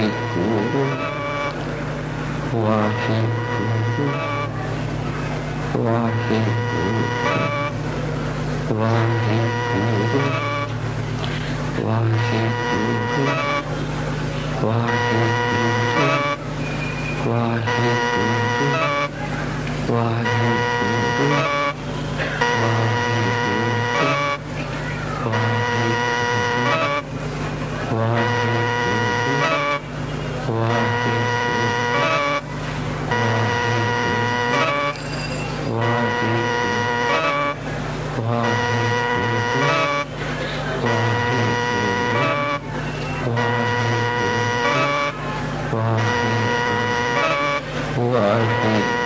ਵਾਹਿਗੁਰੂ ਵਾਹਿਗੁਰੂ ਵਾਹਿਗੁਰੂ ਵਾਹਿਗੁਰੂ ਵਾਹਿਗੁਰੂ ਵਾਹਿਗੁਰੂ ਵਾਹਿਗੁਰੂ ਵਾਹਿਗੁਰੂ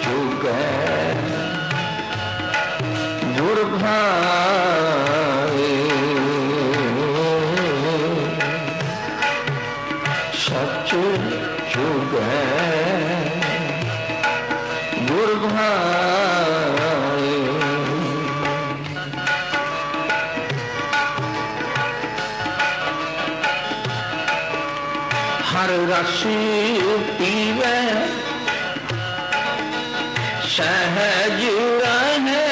चुकै गुर भाए सच चुकै गुर भाए हर रस पीवै सहज रहे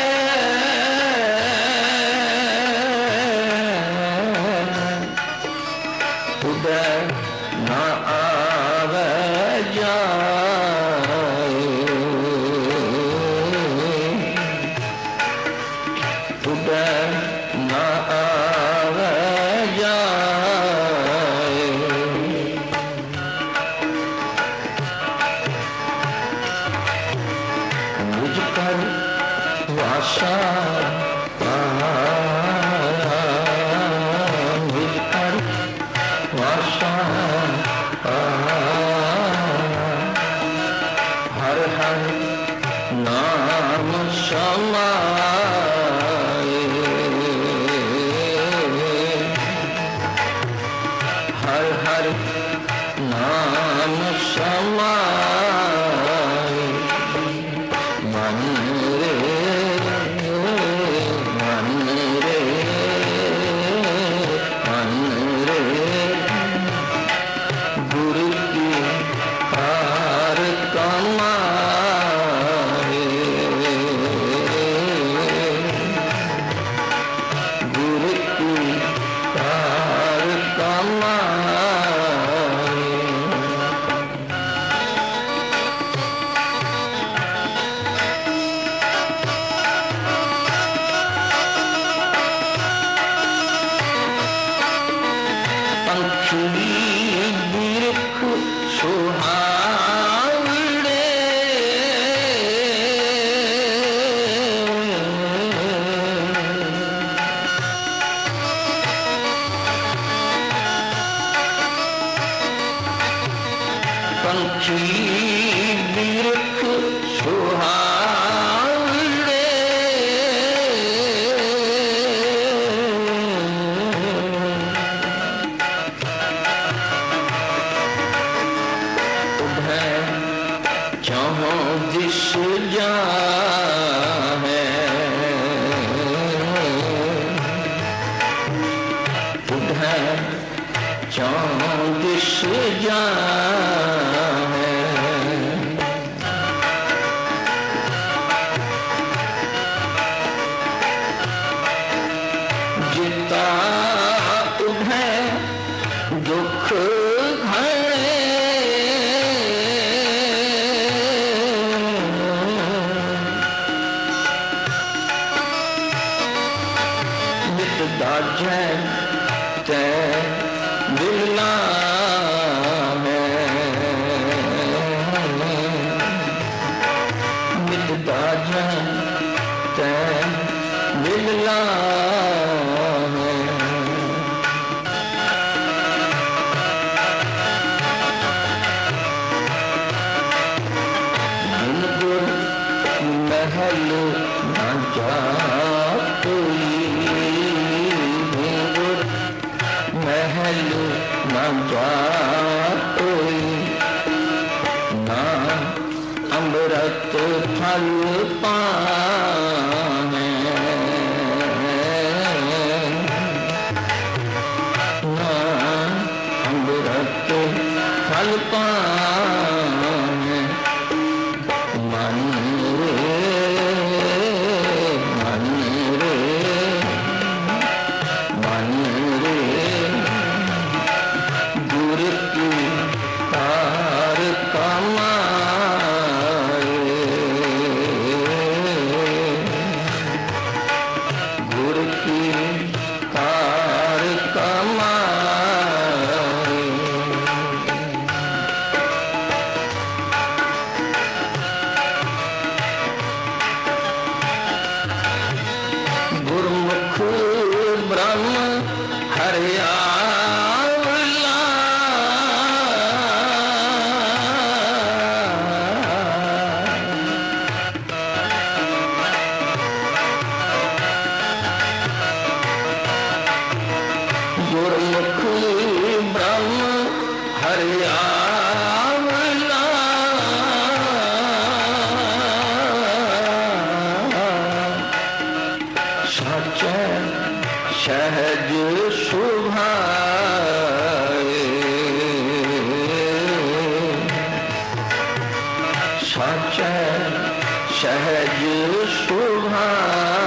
उदय न आवे जाए उदय न आवे जाए मुझ पर वासा मुझ पर वासा हर हर नाम समाए हर हर नाम समाए मन रे मन रे मन रे गुरु की कार कमाए गुरु की कार कमाए पंखी बिरख सुहावड़े पंखी बिरख सुहावड़े चाहो दिस जा है उधर चाहो दिस जा है जिता उधर दुख घड़े दाझै ते दिला मित दाझै ते दिला गुर महल न जा कोई महल न जा कोई ना अमृत फल पाने ना अमृत फल पाने मन रे मन रे मन रे गुरु की कार कमाए गुरु की कार कमाए गुरमुख ब्रह्म हरियावला साचे सहज सुभाए, साचे सहज सुभाए।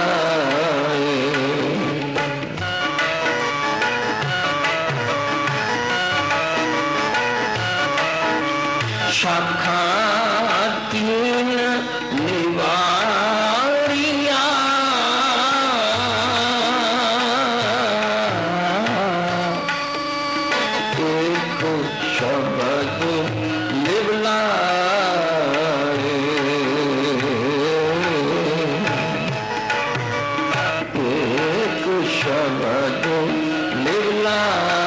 शाखा तीन निवारिया, एक शब्द लिवलाए, एक शब्द लिवलाए।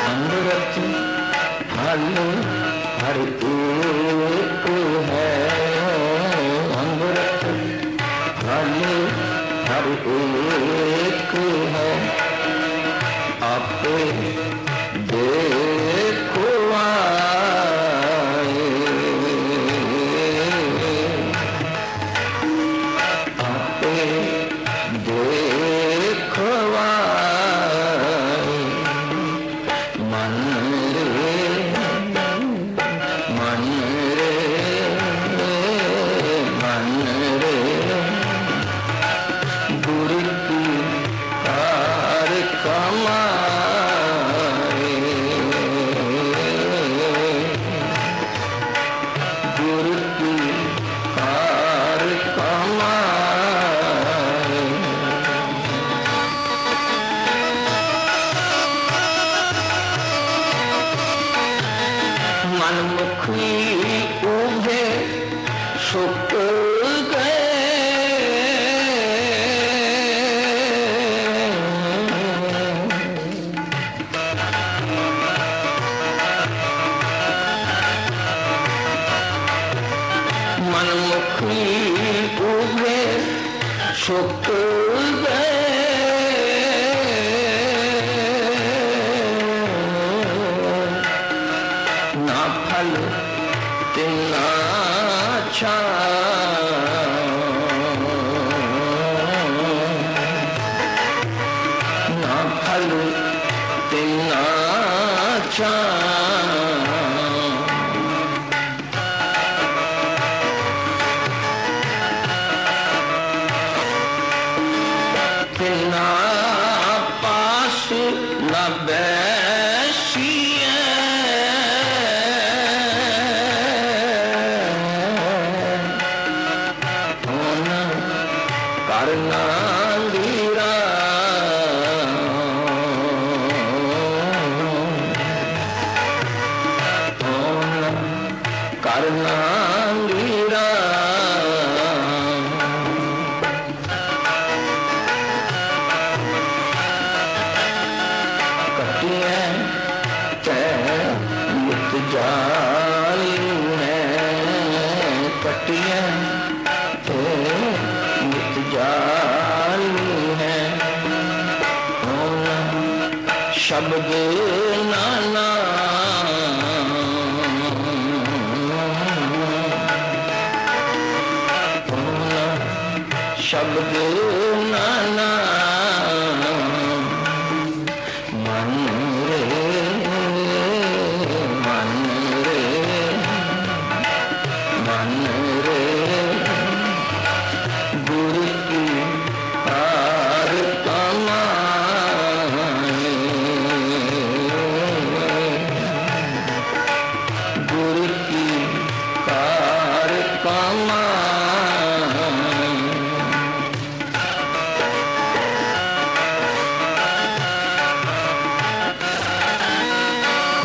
अमृत फल हर एक है, अमृत फल हर एक है, आपे देखो आए, आपे देखो आए। मन रे मन रे मन रे, गुरु की कार कमाए, गुरु की कार कमाए। मनमुखी उभे सुख गए, मनमुखी उभे सुख गए, ना फल तिना छा, ना फल तिना छा। तिना पास न बैसिए, होन करना लीरा, होन करना लीरा। मुत जाली है कटियां, मुत जाली है, शब्द नाना शब्द नाना। मन रे मन रे मन रे, गुरु की कार कमाए, गुरु की कार कमाए।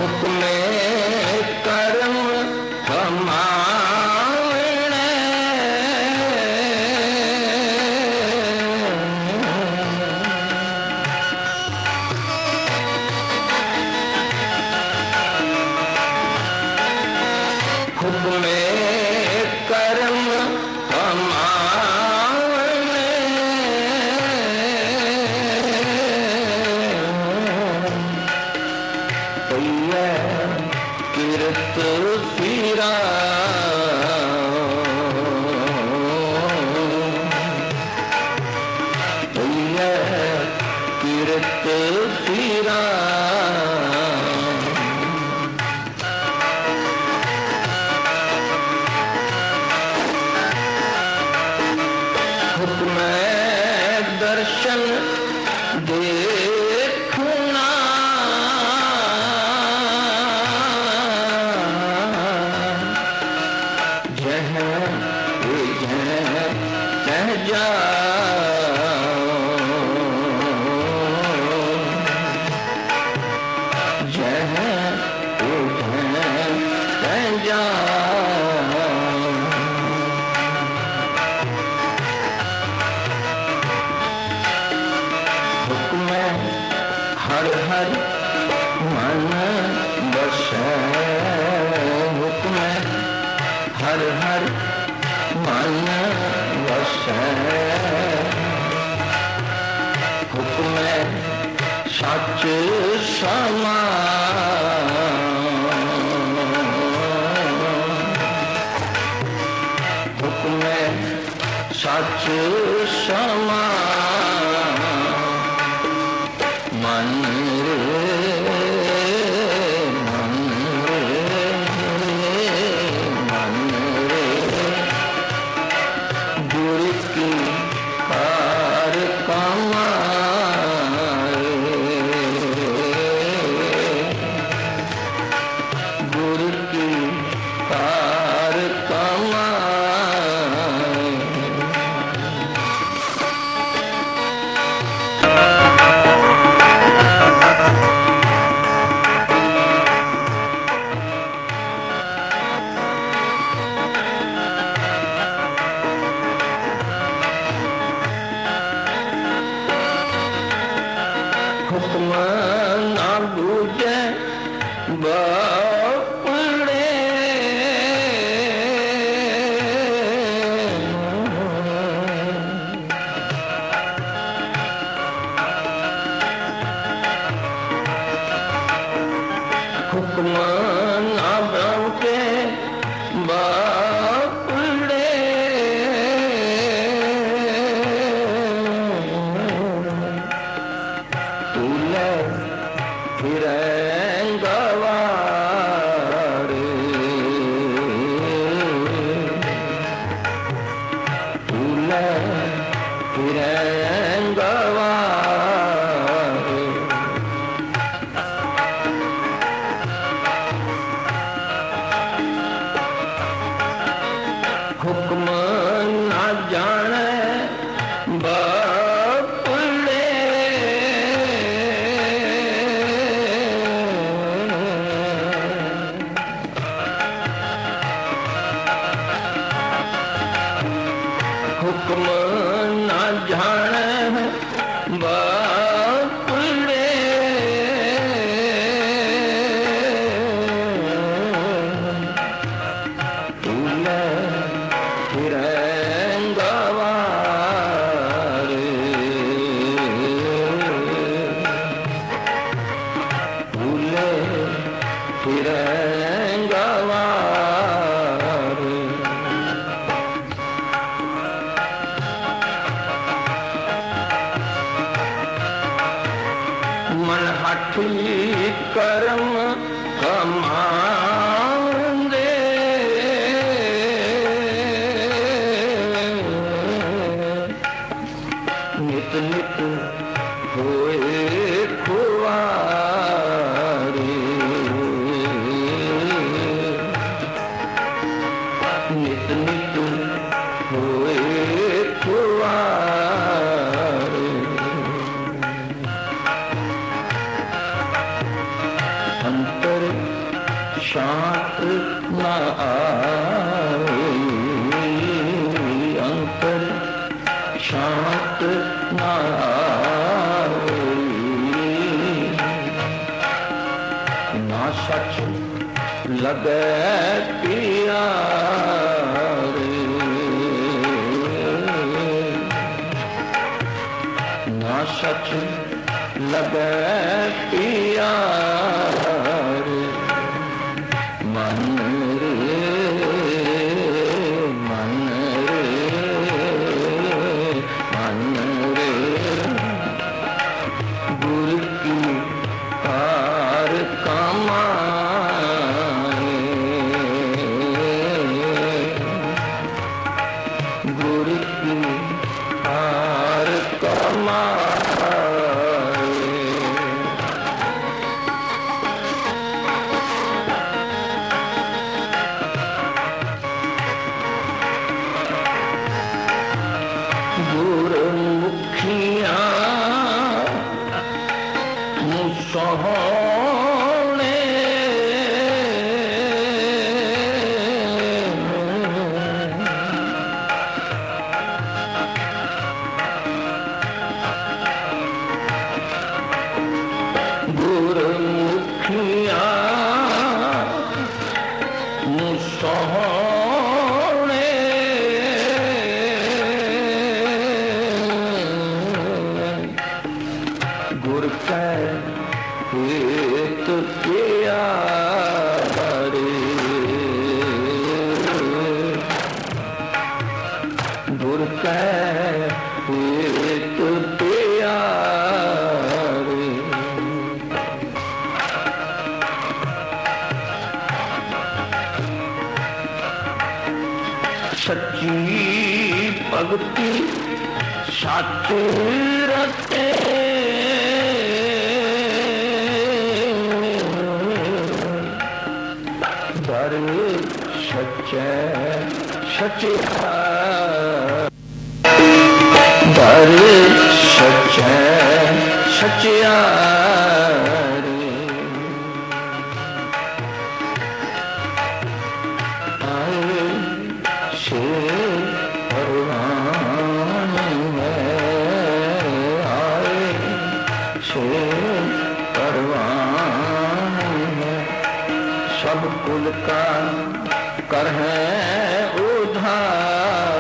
हुक्मे कर्म कमावणे, हुक्मे कर्म कमावणे, भैया किरत पीरा किरत पीरा हुक्म दर्शन देखना जह कह जा जह कह जा हर हर मन बसै हुक्म हर हर मन बसै हुक्म सच समा हुक्म सच समा मन गुर की कार कमाए गुर की कार कमाए हुक्म ना बूझे बापड़े हुक्म ना बूझे बापड़े फिरेंगवारे तूले फिरेंगवारे हुक्म ना जाने हुक्म न जाने बापड़े तूले फिरेंगवारे तूले फिरेंगवारे मन हठी कर्म कमांदे नित नित होए खुआरे नित नित होए खुआरे अंतर शांत न आए अंतर शांत न आए ना सच लगे पिया ना सच लगे पिया हेत प्यारे, गुर कै हेत प्यारे। सच्ची भगति साचे रते, दर सच्चे सचिया, दर सच्चे सचिया रे। आए से परवान है, आए से परवान है, सब कुल का कर है उधारे,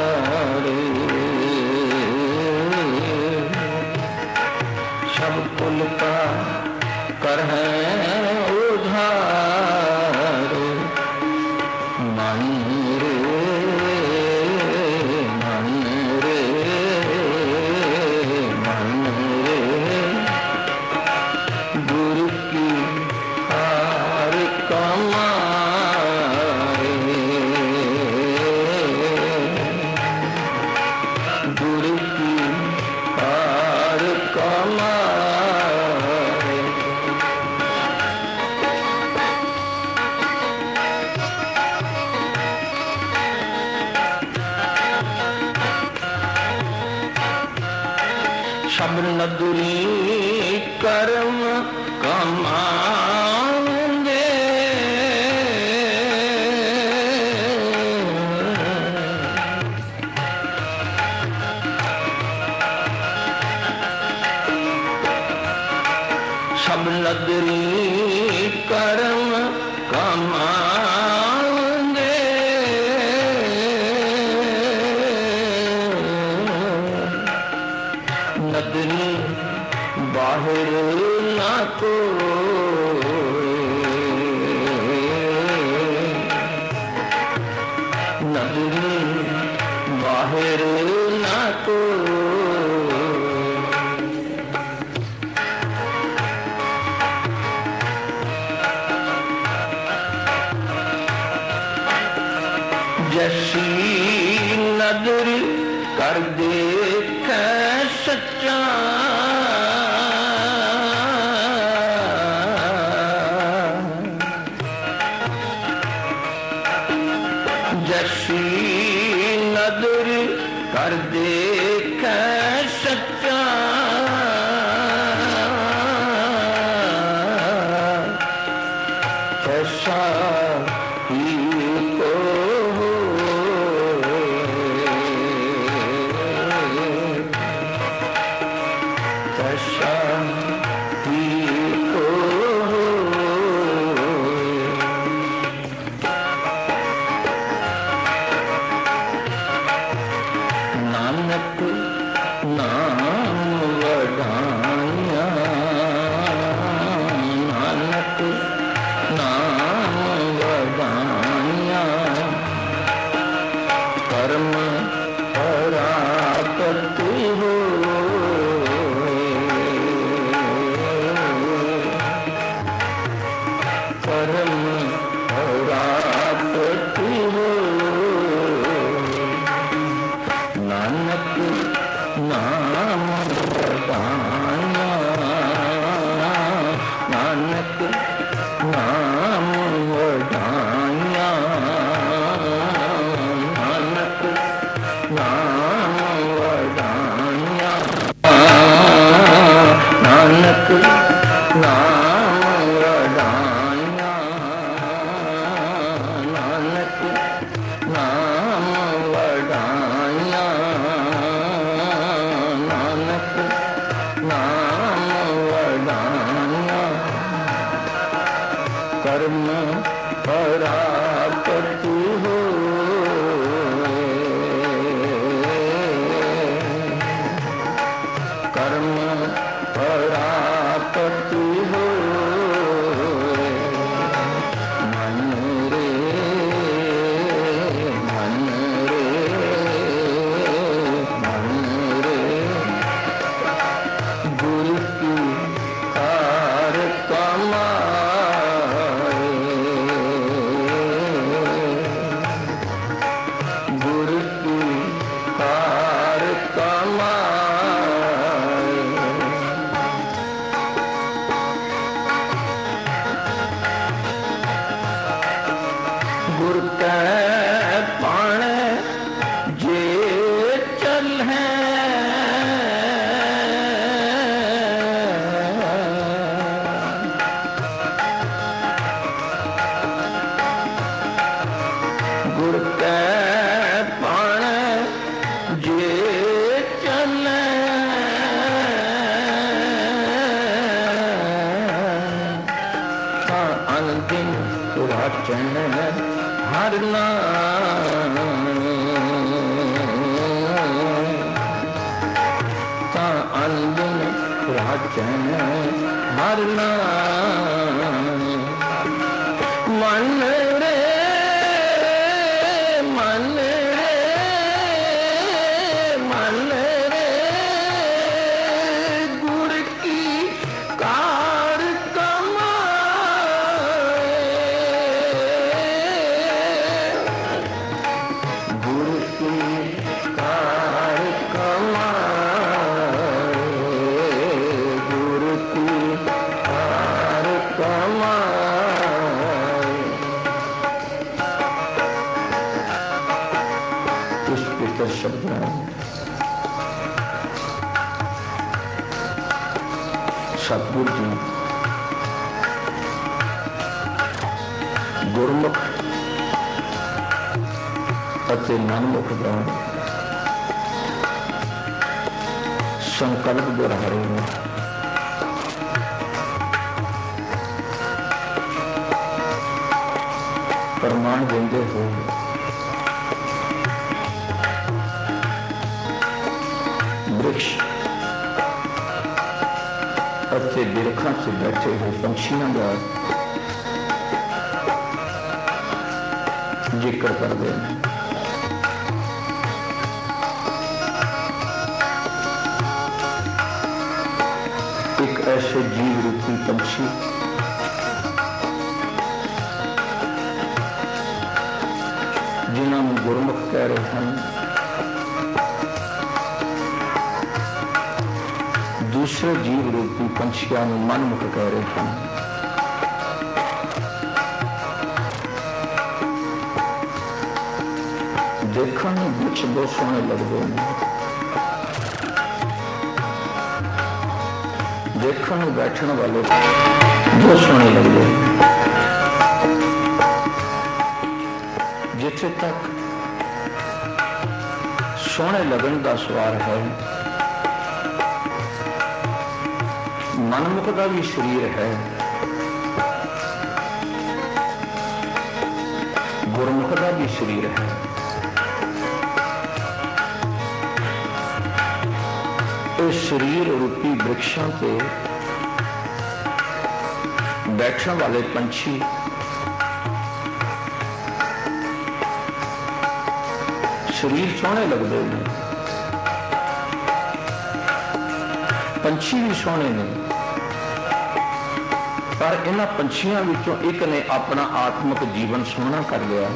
सब कुल का कर है उधारे। मन रे मन रे मन रे, गुरु की हार कमाए, गुरु की हार कमाए। सब नदुरी कर्म कमाएंगे, सब नदुरी कर्म कमाएंगे, नदरी बाहर ना कोई, नदरी बाहर ना कोई। जैसी नदरी कर देख सच्चा, जैसी नदरी कर देख सच्चा, ऐसा ही को ऐसा ही को नानक नाम वधाया, नानक नाम वधाया, कर्म परापति हो, कर्म परापति हो। नानक नाम वधाया, नानक नाम वधाया, नानक नाम वधाया, नानक नाम वधाया, नानक नाम वधाया, नानक नाम वधाया, कर्म परापति हो, कर्म परापति हो। गुर कै पाणे जे चल है गुर कै पाणे जे चल अनदिन सुराचन हर नाम अनदिन सुराचन हर नाम मन रे मन रे मन रे गुर की कार शब्द सतगुरु जी गुरमुख ਅਤੇ ਮਨਮੁਖ ਦਾ संकल्प दोहरा रहे हैं। प्रमाण देंदे हो वृक्ष ਅਤੇ ਬਿਰਖਾਂ 'ਚ ਬੈਠੇ ਹੋਏ ਪੰਛੀਆਂ ਦਾ ਜ਼ਿਕਰ ਕਰਦੇ ਨੇ। एक ऐसे जीव रूपी पंछी जिन्हों गुरमुख कह रहे हैं, दूसरे जीव रूपी पंछियों मनमुख कह रहे हैं। देखने में वृक्ष बहुत सोहने लगते हैं, देखने बैठने वाले बहुत सोहने लगते हैं। जिथे तक सोहने लगन का सवाल है, मनमुख का भी शरीर है, गुरमुख का भी शरीर है। शरीर रूपी वृक्षों के बैठने वाले पंछी शरीर सोहने लगते हैं, पंछी भी सोहने ने, पर इन्हां पंछियों विचों एक ने अपना आत्मिक जीवन सोहना कर लिया।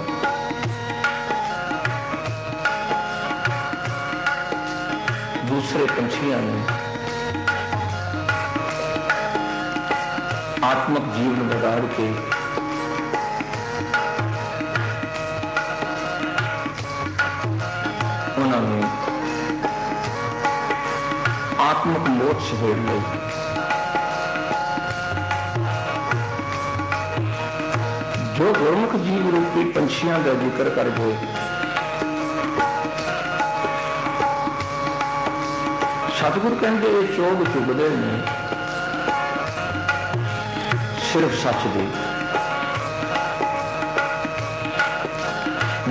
दूसरे पंछियों ने आत्मिक जीवन बिगाड़ के उन्होंने आत्मिक मौत सहेड़ ली। जो गुरमुख जीव रूपी पंछियों का जिक्र कर गए, सतगुरु कहते ये चोग चुगते हैं सिर्फ सच दे।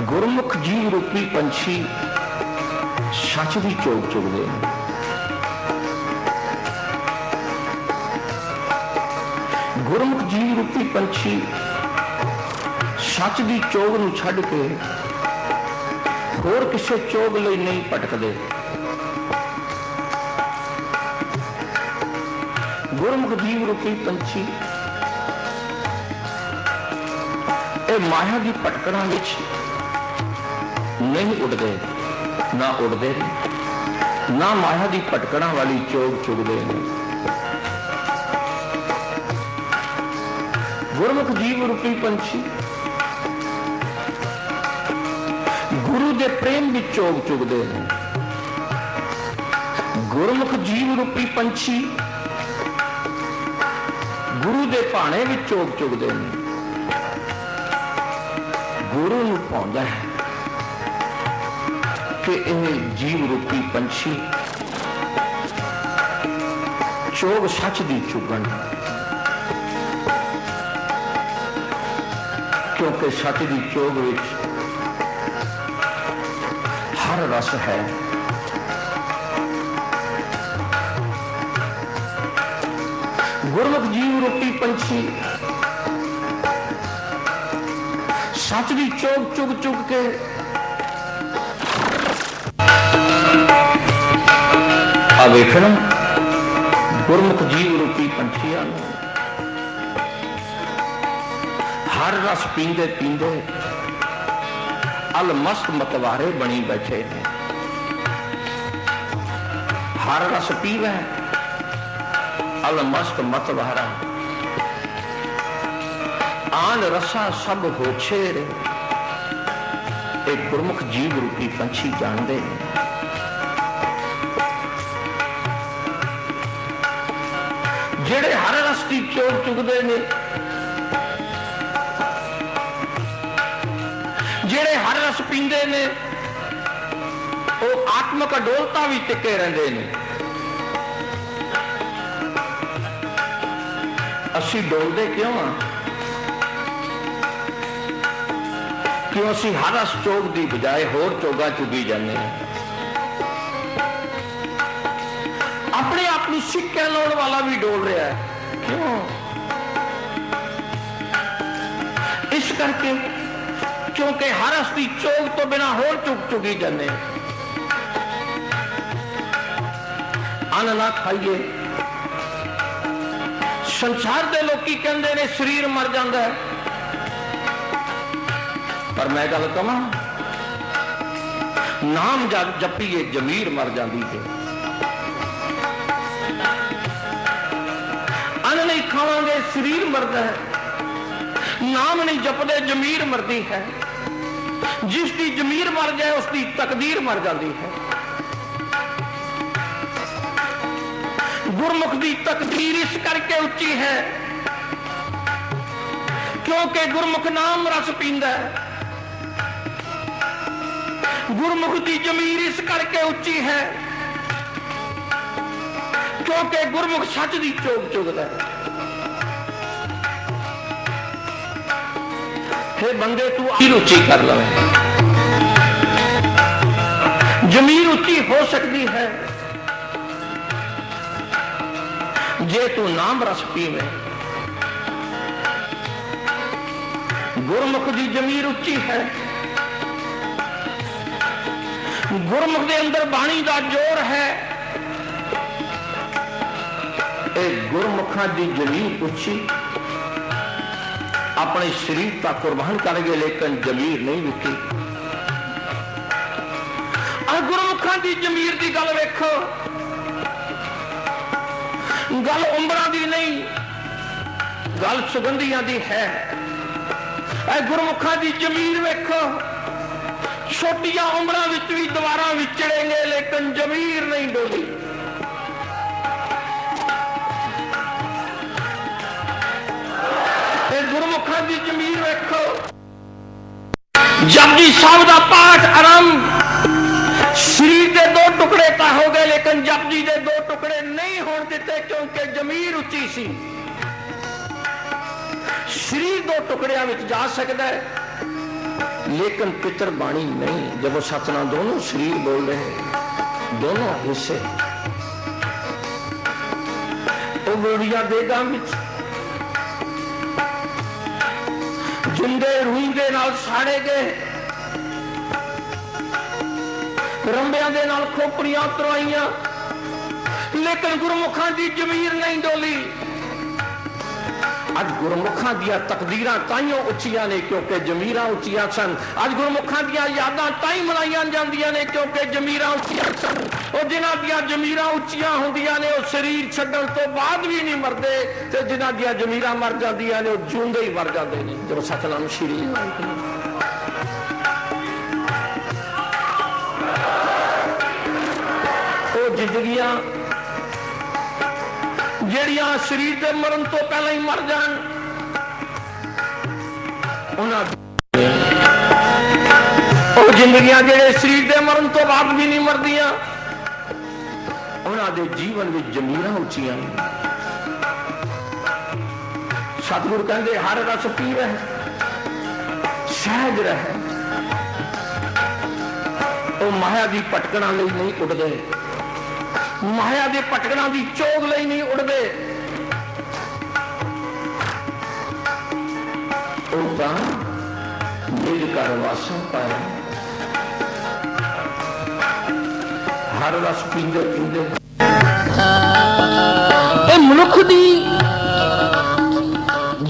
गुरमुख जीव रूपी पंछी सच की चोग चुगते हैं। गुरमुख जीव रूपी पंछी सच की चोग नूं छड्ड के होर किसी चोग लई नहीं भटकदे। गुरमुख जीव रूपी पंछी ये माया की भटकना विच नहीं उड़ते, ना उड़ते ना माया की भटकना वाली चोग चुगते हैं। गुरमुख जीव रूपी पंछी गुरु के प्रेम भी चोग चुगते हैं। गुरमुख जीव रूपी पंछी गुरु के भाने भी चोग चुगते हैं। गुरु नूं पाउंदा है कि यह जीव रूपी पंछी चोग सच दी चुगन, क्योंकि सच दी चोग विच हर रस है। गुरमुख जीव रूपी पंछी सच दी चोग चुग चुग के वेखना गुरमुख जीव रूपी पंछियां हर रस पींदे पींदे अलमस्त मतवारे बनी बैठे ने। हर रस पीवे अलमस्त मतवारा, आन रसा सब होछेर। एक गुरमुख जीव रूपी पंछी जानते हैं। जेड़े हर रस की चोग चुगते ने, जेड़े हर रस पींदे ने, वो आत्मक अडोलता भी टिके रहंदे ने। असी डोलदे क्यों हाँ? क्यों असी हर रस चोग की बजाय होर चोगा चुगी जाने। अपने आप को सिक्के लाने वाला भी डोल रहा है। क्यों? इस करके क्योंकि हर असली चोग तो बिना होर चुग चुगी जाने। अन्न ना खाइए। संसार के लोग कहते ने शरीर मर जाता है, पर मैं गल कहां, नाम जपीए जमीर मर जाती है। अन्न नहीं खावांगे शरीर मरता है, नाम नहीं जपदे जमीर मरती है। जिसकी जमीर मर जाए उसकी तकदीर मर जाती है। गुरमुख की तकदीर इस करके उच्ची है क्योंकि गुरमुख नाम रस पींदा है। गुरमुख की जमीर इस करके उच्ची है क्योंकि गुरमुख सच की चोग चुगदा है। हे बंदे तू उच्ची कर लवे। जमीर उच्ची हो सकती है जे तू नाम रस पीवे। गुरमुख की जमीर उच्ची है। गुरमुख के अंदर बाणी का जोर है। गुरमुखा की जमीर उच्ची अपने शरीर का कुर्बान कर गए लेकिन जमीर नहीं विकी। गुरमुखा की जमीर की गल वेखो, गल उम्रा की नहीं, गल सुगंधियां की है। गुरमुखा की जमीर वेखो, छोटिया उम्र भी दोबारा विचड़ेंगे लेकिन जमीर नहीं डोली। गुरमुखा की जमीर वेखो, जपजी साहब का पाठ आरंभ, शरीर के दो टुकड़े तो हो गए लेकिन जपजी के दो टुकड़े नहीं होने देते क्योंकि जमीर उच्ची सी। शरीर दो टुकड़िया में जा सकता है लेकिन पितर बाणी नहीं। जब वो सतना दोनों शरीर बोल रहे, दोनों हिस्से वो बुढ़िया देगा जिंदे रूई के नाल साड़े गए, रंबिया के नाल खोपड़ियां उतरवाइया लेकिन गुरमुखा की जमीर नहीं डोली। अज गुरमुखा दिया तकदीर ताइयों उच्चियां ने क्योंकि जमीरां उच्चियां सन। अज गुरमुखा दिया यादां ताई मनाइयां जांदियां ने क्योंकि जमीरां उच्चियां सन। और जिन्हां दिया जमीरां उच्चियां होंदियां ने वो शरीर छड्डण तो बाद भी नहीं मरदे ते जिन्हां दिया जमीरां मर जांदियां ने वो जिउंदे ही मर जांदे ने। जब सतनाम श्री ਜ਼ਿੰਦਗੀਆਂ ਜਿਹੜੀਆਂ ਸਰੀਰ ਦੇ ਮਰਨ ਤੋਂ ਪਹਿਲਾਂ ਹੀ ਮਰ ਜਾਣ, ਉਹਨਾਂ ਉਹ ਜ਼ਿੰਦਗੀਆਂ ਜਿਹੜੇ ਸਰੀਰ ਦੇ ਮਰਨ ਤੋਂ ਬਾਅਦ ਵੀ ਨਹੀਂ ਮਰਦੀਆਂ, ਉਹਨਾਂ ਦੇ ਜੀਵਨ ਵਿੱਚ ਜ਼ਮੀਰਾਂ ਉੱਚੀਆਂ। ਸਤਿਗੁਰ ਕਹਿੰਦੇ ਹਰ ਰਸ ਪੀ ਰਹਿ, ਸਹਿਜ ਰਹਿ। ਉਹ ਮਾਇਆ ਦੀ ਭਟਕਣਾ ਲਈ ਨਹੀਂ ਉੱਡਦੇ, ਮਾਇਆ ਦੇ ਭਟਕਣਾ ਦੀ ਚੋਗ ਲਈ ਨਹੀਂ ਉੱਡਦੇ। ਉਹ ਤਾਂ ਮੇਰੇ ਘਰ ਵਾਸਾ ਪਾਇਆ, ਹਰ ਰਸ ਪੀਂਦੇ ਪੀਂਦੇ। ਇਹ ਮਨੁੱਖ ਦੀ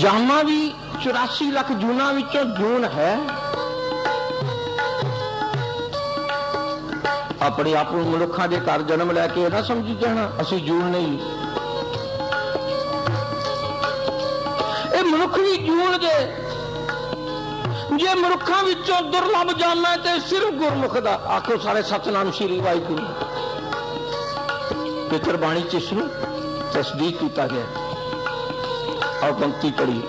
ਜਾਮਾ ਵੀ 84 ਲੱਖ ਜੂਨਾਂ ਵਿੱਚੋਂ ਜੂਨ ਹੈ। ਆਪਣੇ ਆਪ ਨੂੰ ਮਨੁੱਖਾਂ ਦੇ ਘਰ ਜਨਮ ਲੈ ਕੇ ਨਾ ਸਮਝੀ ਜਾਣਾ ਅਸੀਂ ਜੂਨ ਨਹੀਂ। ਇਹ ਮਨੁੱਖ ਵੀ ਜੂਨ ਦੇ। ਜੇ ਮਨੁੱਖਾਂ ਵਿੱਚੋਂ ਦੁਰਲਭ ਜਾਮਾ ਤੇ ਸਿਰਫ ਗੁਰਮੁਖ ਦਾ। ਆਖੋ ਸਾਰੇ ਸਤਨਾਮ ਸ਼੍ਰੀ ਵਾਹਿਗੁਰੂ। ਪਿਤਰ ਬਾਣੀ ਚ ਇਸ ਨੂੰ ਤਸਦੀਕ ਕੀਤਾ ਗਿਆ। और पंक्ति पढ़ी।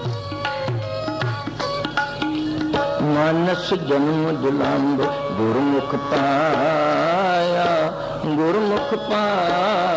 मानस जन्म दुलांब गुरमुख पाया, गुरमुख पाया।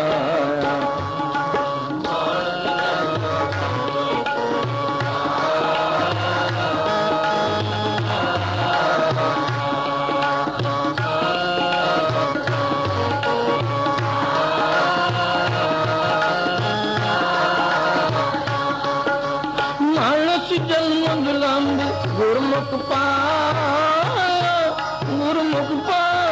गुरमुख पाया, गुरमुख पाया।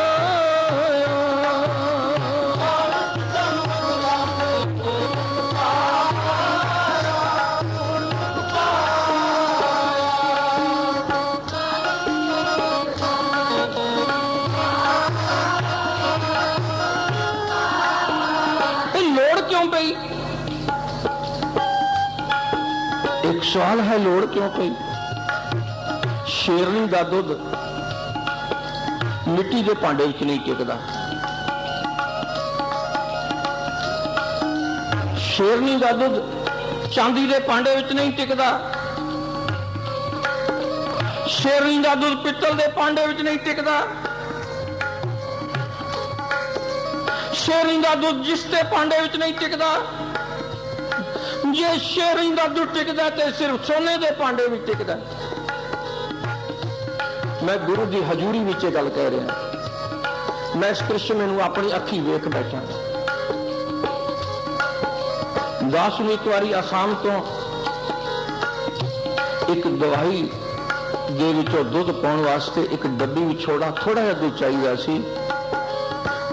लोड़ क्यों पई? एक सवाल है, लोड़ क्यों पई? शेरनी का दुध मिट्टी के भांडे विच नहीं टिकदा। शेरनी का दुध चांदी के भांडे विच नहीं टिकदा। शेरनी का दुध पित्तल के भांडे विच नहीं टिकदा। शेरनी का दुध जिसते भांडे विच नहीं टिकदा। जे शेरनी का दुध टिकदा ते सिर्फ सोने के भांडे विच टिकदा। मैं गुरु की हजूरी में गल कह रहा। मैं इस कृष्ण में अपनी अखी वेख बैठा। दास ने एक बारी आसाम तो एक दवाई दे विचों दुध पाउण वास्ते एक डब्बी में थोड़ा जिहा दुध चाहिए सी।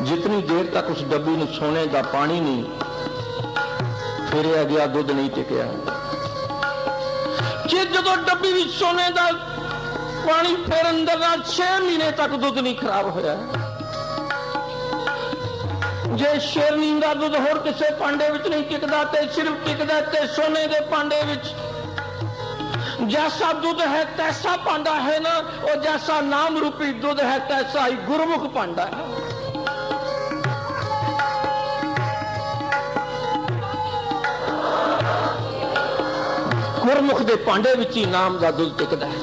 जितनी देर तक उस डब्बी में सोने का पानी नहीं फेरिया गया, दुध नहीं टिकया। जे जदों डब्बी में सोने का पानी फिर अंदर 6 महीने तक दुध नहीं खराब होया। जे शेरनी का दुध होर किसी भांडे विच नहीं टिकदा ते सिर्फ टिकदा ते सोने के भांडे विच। जैसा दुध है तैसा भांडा है ना, और जैसा नाम रूपी दुध है तैसा ही गुरमुख भांडा है। गुरमुख के भांडे विच ही नाम का दुध टिकदा है।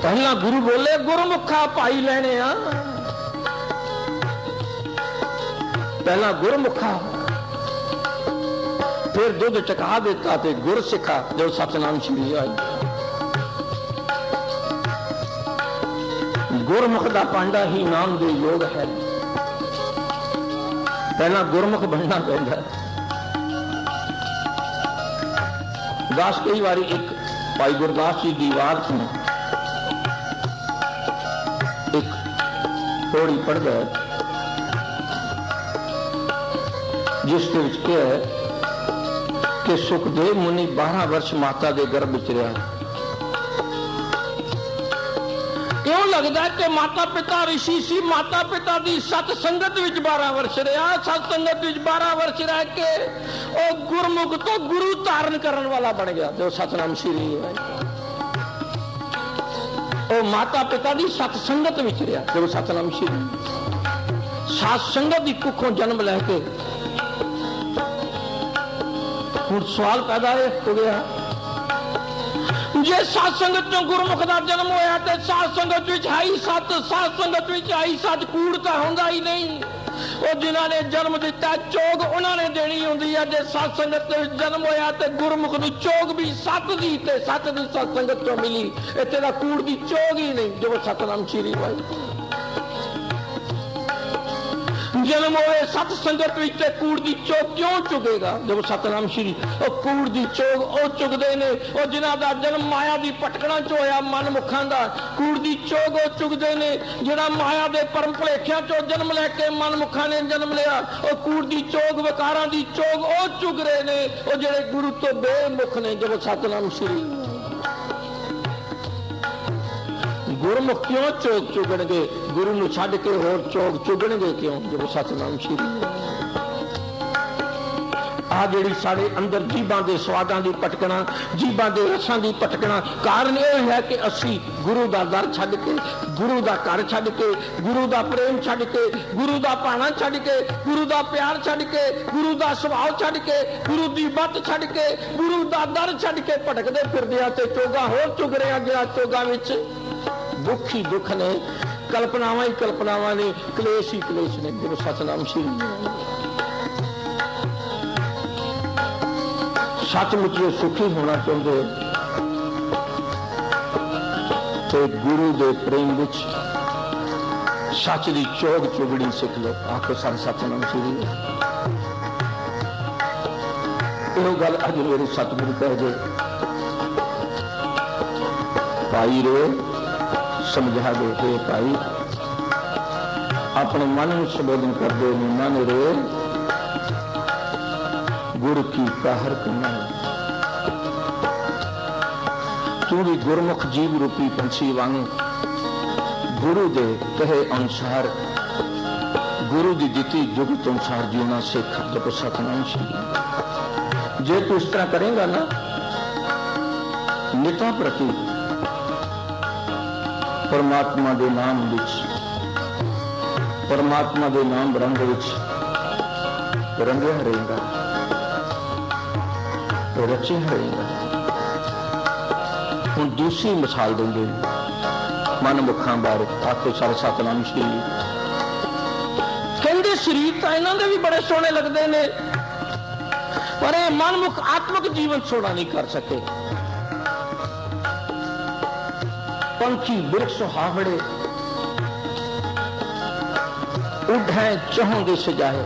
पहला गुरु बोले गुरमुखा पाई लेने आ। पहला गुरमुखा, फिर दुध टका देता ते गुर सिखा जो सतनाम श्री आई। गुरमुख का पांडा ही नाम दे योग है। पहला गुरमुख बनना पैदा। दास कई बारी एक भाई गुरदास जी दीवार थी एक थोड़ी पढ़ गए जिसके विच क्या है कि सुखदेव मुनि 12 वर्ष माता के गर्भ विच रहा। क्यों लगता कि माता पिता ऋषि सी, माता पिता की सतसंगत विच 12 वर्ष रहा। सतसंगत विच 12 वर्ष रह के और गुरमुख तो गुरु धारण करने वाला बन गया जो सतनाम श्री है। माता पिता की सतसंगत विच रहा जो सतनाम श्री। साध संगत की कुखों जन्म लैके हुण सवाल पैदा हो गया, जे साध संगत चों गुरमुख का जन्म होया ते साध संगत विच है ही सत, साध संगत विच है ही सच, कूड़ तां हुंदा ही नहीं। वो जिन्हां ने जन्म दिता चोग उन्होंने देनी हुंदी है। जे साध संगत विच जन्म होया ते गुरमुख नूं चोग भी सत दी ते सत दी साध संगत चों मिली, इत्थे दा कूड़ दी चोग ही नहीं। जो सतनाम श्री वाहिगुरू जन्म होए सत संगत विच ते कूड़ दी चोग क्यों चुगेगा? जब सतनाम श्री ओ कूड़ दी चोग ओ चुगदे ने, ओ जिन्हां दा जन्म माया दी पटकणा च होया मन मुखां दा, कूड़ दी चोग ओ चुगदे ने। जिहड़ा माया दे परम भुलेखिਆਂ चों जन्म लैके मन मुखां ने जन्म लिया, ओ कूड़ दी चोग विकारां दी चोग ओ चुग रहे ने, ओ जिहड़े गुरु तो बेमुख ने। जब सतनाम श्री गुरमुख क्यों चोग चुगणगे? गुरु नूं छड्ड के होर चोग चुगणगे क्यों? जो सतनाम श्री आ जिहड़ी साडे अंदर जीभां दे स्वादां दी पटकणा, जीभां दे रसां दी पटकणा, कारण यह है कि असीं गुरु दा दर छड्ड के, गुरु दा घर छड्ड के, गुरु दा प्रेम छड्ड के, गुरु दा भाणा छड्ड के, गुरु दा प्यार छड्ड के, गुरु दा सुभाव छड्ड के, गुरु दी बत छड्ड के, गुरु दा दर छड्ड के भटकदे फिरदे आ ते चोगा होर चुग रहे आ। जिहड़ा चोगां विच दुख ही दुख ने, कल्पनावां ही कल्पनावां ने, कलेश ही कलेश ने। गुरु सतनाम श्री सचमुच सुखी होना चाहते तो गुरु दे प्रेम विच सच दी चोग चुगड़ी सिख लो। आखो सर सतनाम श्री यो गल अज मेरे सतगुरु कह दे भाई रे समझा दे हे भाई, अपने मन में संबोधन कर दे मन रे गुरु की कहर करना। तू भी गुरमुख जीव रूपी पंछी वांग गुरु दे कहे अनुसार, गुरु की दिती जुगत अनुसार जीना सिख। जब सतनाम श्री जे तू इस तरह करेगा ना, निता प्रति परमात्मा दे नाम विच, परमात्मा दे नाम रंग विच रंगिया रहेगा, रचिया रहेगा। हुण दूसरी मिसाल देंगे मन मुखां बारे। आखो सर सतनाम श्री कहंदे शरीर तां इन्हां दे भी बड़े सोहणे लगदे ने, पर ये मनमुख आत्मक जीवन सोहना नहीं कर सके। पंछी वृक्ष हावड़े उड़े चहोंदे सजाए,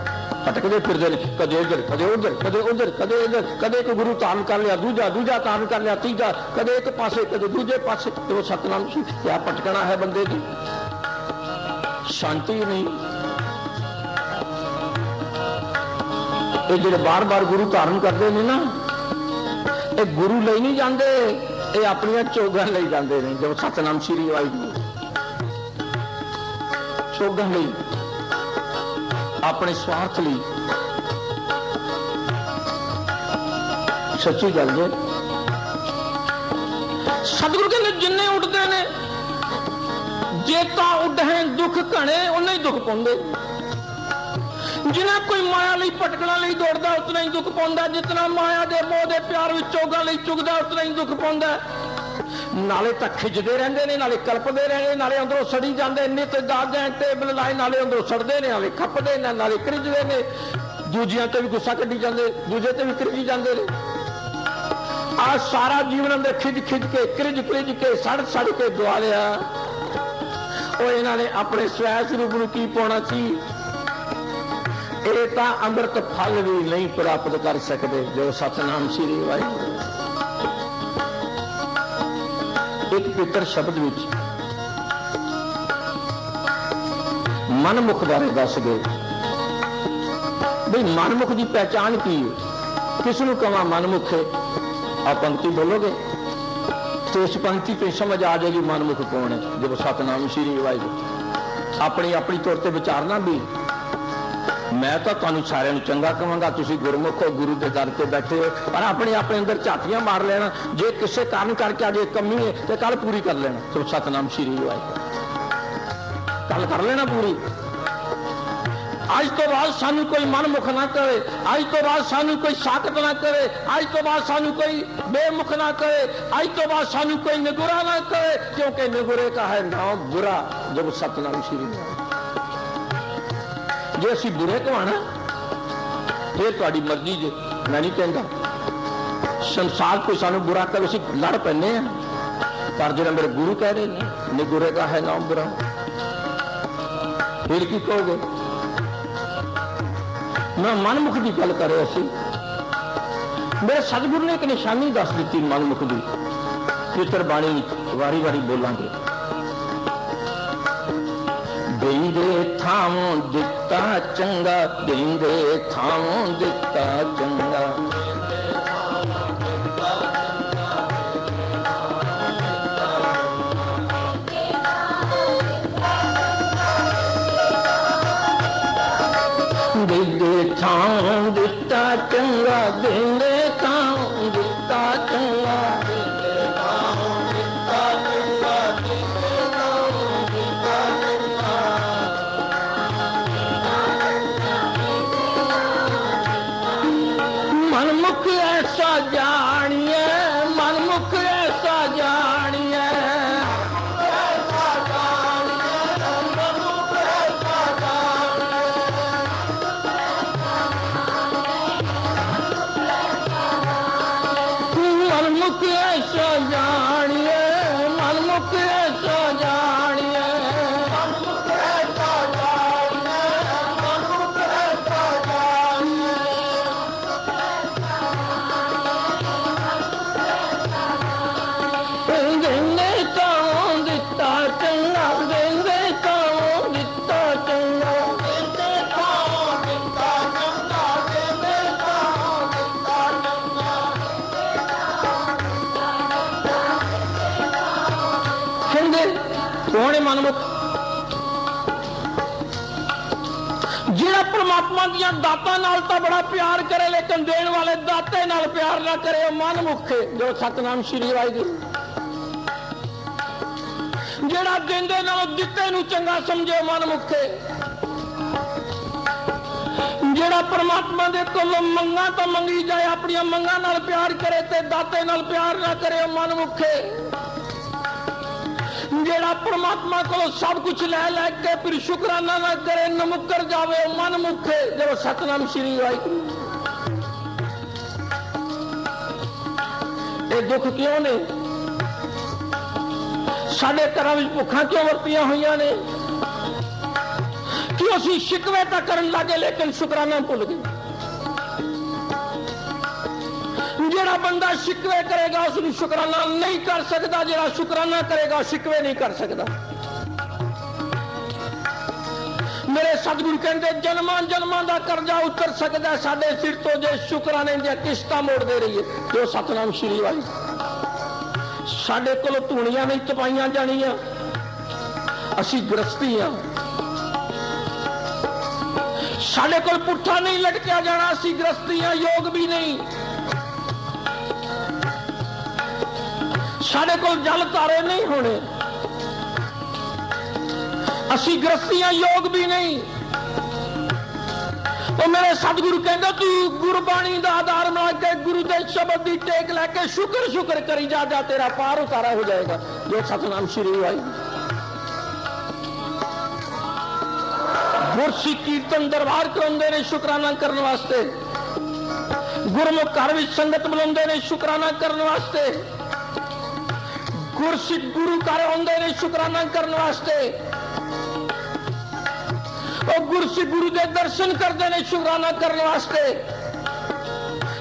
भटकते फिरते कदे इधर कदे उधर, कदे उधर कदे इधर, कदे एक गुरु धारण कर लिया, दूजा दूजा धारण कर लिया, तीजा कदे एक पासे कदे दूजे पासे। तो सतनाम श्री क्या भटकना है बंदे की? शांति नहीं। ये जो बार बार गुरु धारण करते हैं ना, ये गुरु ले नहीं जाते, ये अपनी चोगा ले जाते हैं। जब सतनाम श्री वाहिगुरू चोगा ले, अपने स्वार्थ लिए। सच्ची गल जे सतगुरु कहते जिन्ने उठते ने जेता उड़े दुख घने उन्हें ही दुख पाउंदे। जिन्हें कोई माया लई भटकना लई दौड़दा उतना ही दुख पाउंदा, जितना माया दे मोह दे प्यार विच चोगा लई चुगदा उतना ही दुख पाउंदा। नाले तां खिजदे रहंदे ने, नाले कल्पदे रहंदे, नाले अंदरों सड़ी जांदे, नित दादे टेबल लाए नाले अंदरों सड़दे ने, नाले खपदे ने, नाले क्रिजदे ने, दूजियां ते भी गुस्सा कड्ढी जांदे, दूजे ते भी क्रिजी जांदे ने। आ सारा जीवन अंदर खिज खिज के क्रिज क्रिज के सड़ सड़ के दुआ लिया। और इन्हां ने अपने स्वै स्वरूप नूं की पाउणा सी? ये तां अमृत फल भी नहीं प्राप्त कर सकते। जो सतनाम श्री वाहिगुरू एक पितर शब्द विच मनमुख बारे दस गए भाई मनमुख की पहचान की है। किसनों कहा मनमुख है? आप पंक्ति बोलोगे तो इस पंक्ति पे समझ आ जाएगी मनमुख कौन है। जब सतनाम श्री वाहिगुरू अपनी अपनी तौर पर विचारना भी, मैं तो तुहानू सारिਆਂ ਨੂੰ चंगा कहांगा, तुसीं गुरमुख हो, गुरु के दर पर बैठे हो, पर अपने अपने अंदर झातियां मार लेना। जे किसी कारण करके अजे कमी है तो कल पूरी कर लेना। तो सतनाम श्री वाहिगुरू कल कर लेना पूरी। अज तो बाद सानू कोई मनमुख ना करे, अज तो बाद सानू कोई साकत ना करे, अज तो बाद सानू कोई बेमुख ना करे, अज तो बाद सानू कोई निगुरा ना करे, क्योंकि निगुरे का है नाम बुरा जब सतनाम श्री। जे असी बुरे कहाना फिर तुहाडी मर्जी जे, मैं नहीं कहता संसार कोई सानू बुरा करे असी लड़ पैने हैं, पर जो मेरे गुरु कह रहे हैं निगुरे का है नाम बुरा, फिर की कहोगे? मैं मनमुख की गल करे असी, मेरे सतगुरु ने एक निशानी दस दी मनमुख की, पवित्र बाणी वारी वारी बोलांगे। देंदे थामों दिता चंगा, देंदे थामों दिता चंगा, देंदे थामों दिता चंगा, देंदे थामों दिता चंगा, मनमुख ऐसा जानिए, मनमुख ऐसा जानिए, मनमुख ऐसा जानिए, मनमुख ऐसा जानिए, मनमुख ऐसा जानिए, मनमुख ऐसा जानिए, देंदे थामों दिता चंगा, देंदे थामों दिता चंगा, देंदे थामों दिता चंगा, देंदे थामों दिता चंगा। कहंदे कौन है मनमुख? जिहड़ा परमात्मा दियां दातां नाल तां बड़ा प्यार करे लेकिन देण वाले दाते नाल प्यार ना करे, वो मनमुख है। जो सतनाम श्री वाहिगुरू, ਜਿਹੜਾ ਦਿੰਦੇ ਨਾਲੋਂ ਦਿੱਤੇ ਨੂੰ ਚੰਗਾ ਸਮਝੇ ਮਨਮੁਖ ਹੈ। ਜਿਹੜਾ ਪਰਮਾਤਮਾ ਦੇ ਕੋਲੋਂ ਮੰਗਾਂ ਤਾਂ ਮੰਗੀ ਜਾਏ, ਆਪਣੀਆਂ ਮੰਗਾਂ ਨਾਲ ਪਿਆਰ ਕਰੇ ਤੇ ਦਾਤੇ ਨਾਲ ਪਿਆਰ ਨਾ ਕਰੇ, ਉਹ ਮਨਮੁਖ ਹੈ। ਜਿਹੜਾ ਪਰਮਾਤਮਾ ਕੋਲੋਂ ਸਭ ਕੁਝ ਲੈ ਲੈ ਕੇ ਫਿਰ ਸ਼ੁਕਰਾਨਾ ਨਾ ਕਰੇ, ਨਮੁੱਕਰ ਜਾਵੇ, ਉਹ ਮਨਮੁਖ ਹੈ। ਜਦੋਂ ਸਤਨਾਮ ਸ਼੍ਰੀ ਵਾਹਿਗੁਰੂ। ਇਹ ਦੁੱਖ ਕਿਉਂ ਨੇ? ਸਾਡੇ ਘਰਾਂ ਵਿੱਚ ਭੁੱਖਾਂ ਕਿਉਂ ਵਰਤੀਆਂ ਹੋਈਆਂ ਨੇ? ਕਿ ਅਸੀਂ ਸ਼ਿਕਵੇ ਤਾਂ ਕਰਨ ਲੱਗੇ ਲੇਕਿਨ ਸ਼ੁਕਰਾਨਾ ਭੁੱਲ ਗਏ। ਜਿਹੜਾ ਬੰਦਾ ਸ਼ਿਕਵੇ ਕਰੇਗਾ ਉਸ ਨੂੰ ਸ਼ੁਕਰਾਨਾ ਨਹੀਂ ਕਰ ਸਕਦਾ, ਜਿਹੜਾ ਸ਼ੁਕਰਾਨਾ ਕਰੇਗਾ ਸ਼ਿਕਵੇ ਨਹੀਂ ਕਰ ਸਕਦਾ। ਮੇਰੇ ਸਤਿਗੁਰੂ ਕਹਿੰਦੇ ਜਨਮਾਂ ਜਨਮਾਂ ਦਾ ਕਰਜ਼ਾ ਉਤਰ ਸਕਦਾ ਸਾਡੇ ਸਿਰ ਤੋਂ ਜੇ ਸ਼ੁਕਰਾਨੇ ਦੀਆਂ ਕਿਸ਼ਤਾਂ ਮੋੜਦੇ ਰਹੀਏ। ਜੋ ਸਤਨਾਮ ਸ਼੍ਰੀ ਵਾਹਿਗੁਰੂ। ਸਾਡੇ ਕੋਲ ਧੂਣੀਆਂ ਨਹੀਂ ਤਪਾਈਆਂ ਜਾਣੀਆਂ, ਅਸੀਂ ਗ੍ਰਸਤੀ ਹਾਂ। ਸਾਡੇ ਕੋਲ ਪੁੱਠਾ ਨਹੀਂ ਲਟਕਿਆ ਜਾਣਾ, ਅਸੀਂ ਗ੍ਰਸਤੀ ਹਾਂ, ਯੋਗ ਵੀ ਨਹੀਂ। ਸਾਡੇ ਕੋਲ ਜਲ ਤਾਰੇ ਨਹੀਂ ਹੋਣੇ, ਅਸੀਂ ਗ੍ਰਸਤੀ ਹਾਂ, ਯੋਗ ਵੀ ਨਹੀਂ। ਉਹ ਮੇਰੇ ਸਤਿਗੁਰੂ ਕਹਿੰਦਾ ਤੂੰ ਗੁਰਬਾਣੀ ਦਾ ਆਧਾਰ ਬਣਾ ਕੇ ਗੁਰੂ ਦੇ ਸ਼ਬਦ ਦੀ ਟੇਕ ਲੈ ਕੇ ਸ਼ੁਕਰ ਸ਼ੁਕਰ ਕਰੀ ਜਾ, ਜਾ ਤੇਰਾ ਪਾਰ ਉਤਾਰਾ ਹੋ ਜਾਏਗਾ। ਜੋ ਸਤਨਾਮ ਸ਼੍ਰੀ ਵਾਹਿਗੁਰੂ। ਗੁਰਸਿੱਖ ਕੀਰਤਨ ਦਰਬਾਰ ਕਰਾਉਂਦੇ ਨੇ ਸ਼ੁਕਰਾਨਾ ਕਰਨ ਵਾਸਤੇ, ਗੁਰਮੁਖ ਘਰ ਵਿੱਚ ਸੰਗਤ ਬੁਲਾਉਂਦੇ ਨੇ ਸ਼ੁਕਰਾਨਾ ਕਰਨ ਵਾਸਤੇ, ਗੁਰਸਿੱਖ ਗੁਰੂ ਘਰ ਆਉਂਦੇ ਨੇ ਸ਼ੁਕਰਾਨਾ ਕਰਨ ਵਾਸਤੇ, ਉਹ ਗੁਰਸਿੱਖ ਗੁਰੂ ਦੇ ਦਰਸ਼ਨ ਕਰਦੇ ਨੇ ਸ਼ੁਕਰਾਨਾ ਕਰਨ ਵਾਸਤੇ।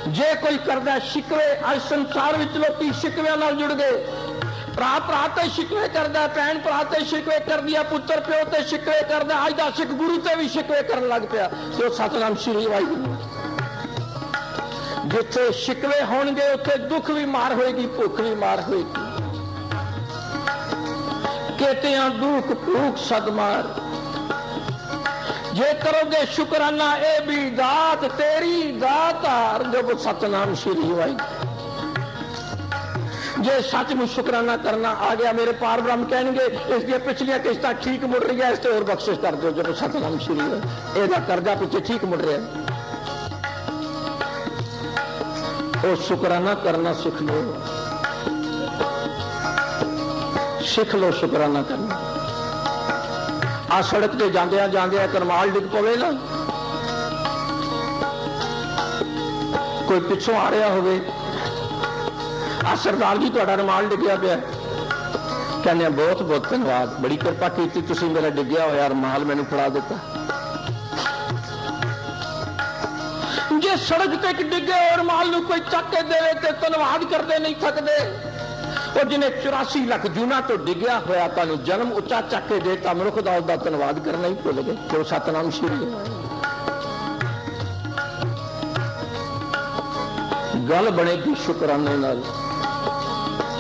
ਜੇ ਕੋਈ ਕਰਦਾ ਸ਼ਿਕਵੇ, ਅੱਜ ਸੰਸਾਰ ਵਿੱਚ ਲੋਕੀ ਸ਼ਿਕਵਿਆਂ ਨਾਲ ਜੁੜ ਗਏ। ਭਰਾ ਭਰਾ ਤੇ ਸ਼ਿਕਵੇ ਕਰਦਾ, ਭੈਣ ਭਰਾ ਤੇ ਸ਼ਿਕਵੇ ਕਰਦੀ ਆ, ਪੁੱਤਰ ਪਿਓ ਤੇ ਸ਼ਿਕਵੇ ਕਰਦਾ। ਅੱਜ ਦਾ ਸਿੱਖ ਗੁਰੂ ਤੇ ਵੀ ਸ਼ਿਕਵੇ ਕਰਨ ਲੱਗ ਪਿਆ। ਜੋ ਸਤਨਾਮ ਸ਼੍ਰੀ ਵਾਹਿਗੁਰੂ। ਜਿੱਥੇ ਸ਼ਿਕਵੇ ਹੋਣਗੇ ਉੱਥੇ ਦੁੱਖ ਵੀ ਮਾਰ ਹੋਏਗੀ, ਭੁੱਖ ਵੀ ਮਾਰ ਹੋਏਗੀ। ਕੇਤਿਆਂ ਦੁੱਖ ਭੁੱਖ ਸਦਮਾਰ। जे करोगे शुक्राना ए भी दात तेरी दातार। जब सतनाम श्री वाहिगुरू। जे सचमुच शुकराना करना आ गया, मेरे पार ब्रह्म कहेंगे इसकी पिछलियां किस्तां ठीक मुड़ रही है, इससे और बख्शिश कर दो। जो सतनाम श्री है, यदा कर्जा पिछे ठीक मुड़ रहा है, वो शुकराना करना सीख लो, सीख लो शुकराना करना। आ सड़क ते जांदिया जांदिया करमाल डिग पवे ना, कोई पिछों आ रहा होवे, आ सरदार जी तुहाडा रुमाल डिग्या पिया, कहने बहुत बहुत धन्यवाद, बड़ी कृपा की, तुसीं मेरा डिग्या होया रुमाल मैनूं फड़ा दिता। जे सड़क ते डिगे और रुमाल नूं कोई चक के देवे ते धन्यवाद करदे नहीं थकदे। और जिन्हें 84 लाख जूना तो डिग्या होया तुहानूं जन्म उच्चा चक के देता, मनुख दा उसदा धन्यवाद करना ही भुल गए। जो सतनाम श्री गल बनेगी शुकराने नाल,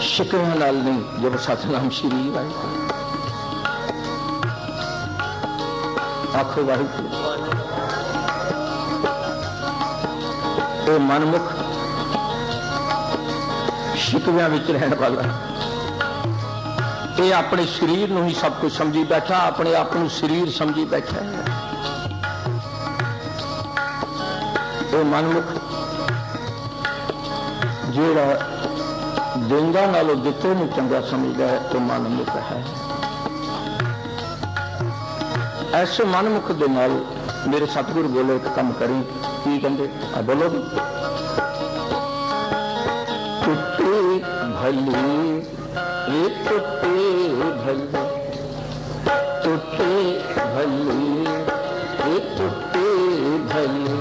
शिकवा नाल नहीं। जब सतनाम श्री वाहिगुरू आखो वाहिगुरू। वो मनमुख शिकवियां विच रहण वाला, ये अपने शरीर नूं ही सब कुछ समझी बैठा, अपने आप नूं शरीर समझी बैठा है। वो मनमुख जिहड़ा देंदा नालों दिते नूं चंगा समझदा है, तो मनमुख है। ऐसे मनमुख दे नाल मेरे सतगुरु बोले एक काम करी, की कहंदे आ बोलो, टुटे भली ये टुटे भली, टुटे भली ये टुटे भली,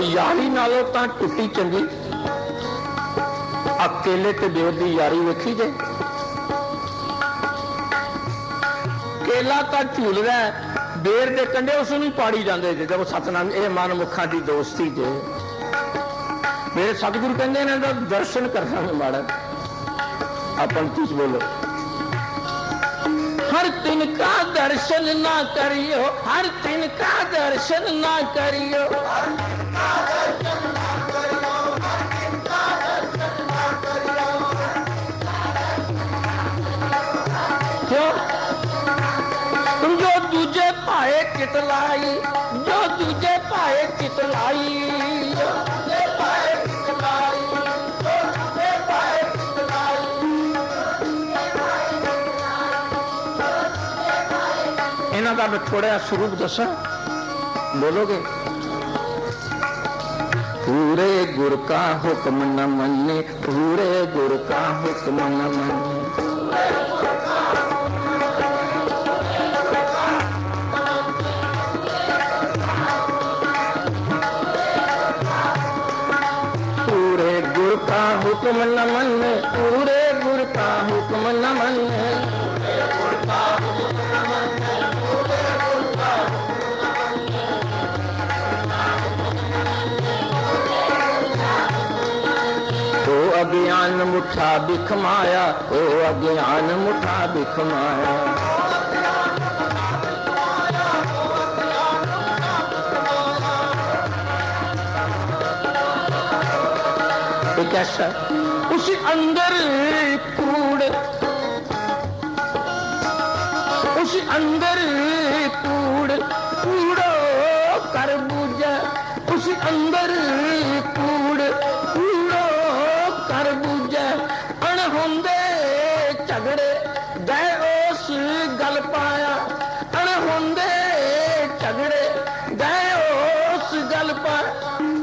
यारी नालों तां टुटी चंगी। अकेले ते देव दी यारी वेखी जे, केला तां झूल रहा है, बेर दे कंडे उसनूं ही पाड़ी जांदे जे। जब सतनाम ये मन मुखां दी दोस्ती जे, मेरे सतगुरु कहंदे ने दर्शन करना में माड़ा। अपन कुछ बोलो, हर दिन का दर्शन ना करियो, हर दिन का दर्शन ना करियो, क्यों? तुम जो दूजे पाए चितलाई, जो दूजे पाए चितलाई, जो दूजे पाए चितलाई, जो दूजे पाए चितलाई। इन्हां दा मैं थोड़ा स्वरूप दसा, बोलोगे? पूरे गुर का हुक्म न मन्ने, पूरे गुर का हुक्म न मन्ने, पूरे गुर का हुक्म न मन्ने, पूरे गुर का हुक्म न मन्ने, अज्ञान मुठा बिखमाया, ओ अज्ञान मुठा बिखमाया। एक ऐसा उस अंदर कूड़, उस अंदर कूड़ कूड़ो कर बूझे, उस अंदर कूड़ कूड़ो कर बूझे। अणहोंदे झगड़े गए उस गल पाया, अणहोंदे झगड़े गए उस गल पाया।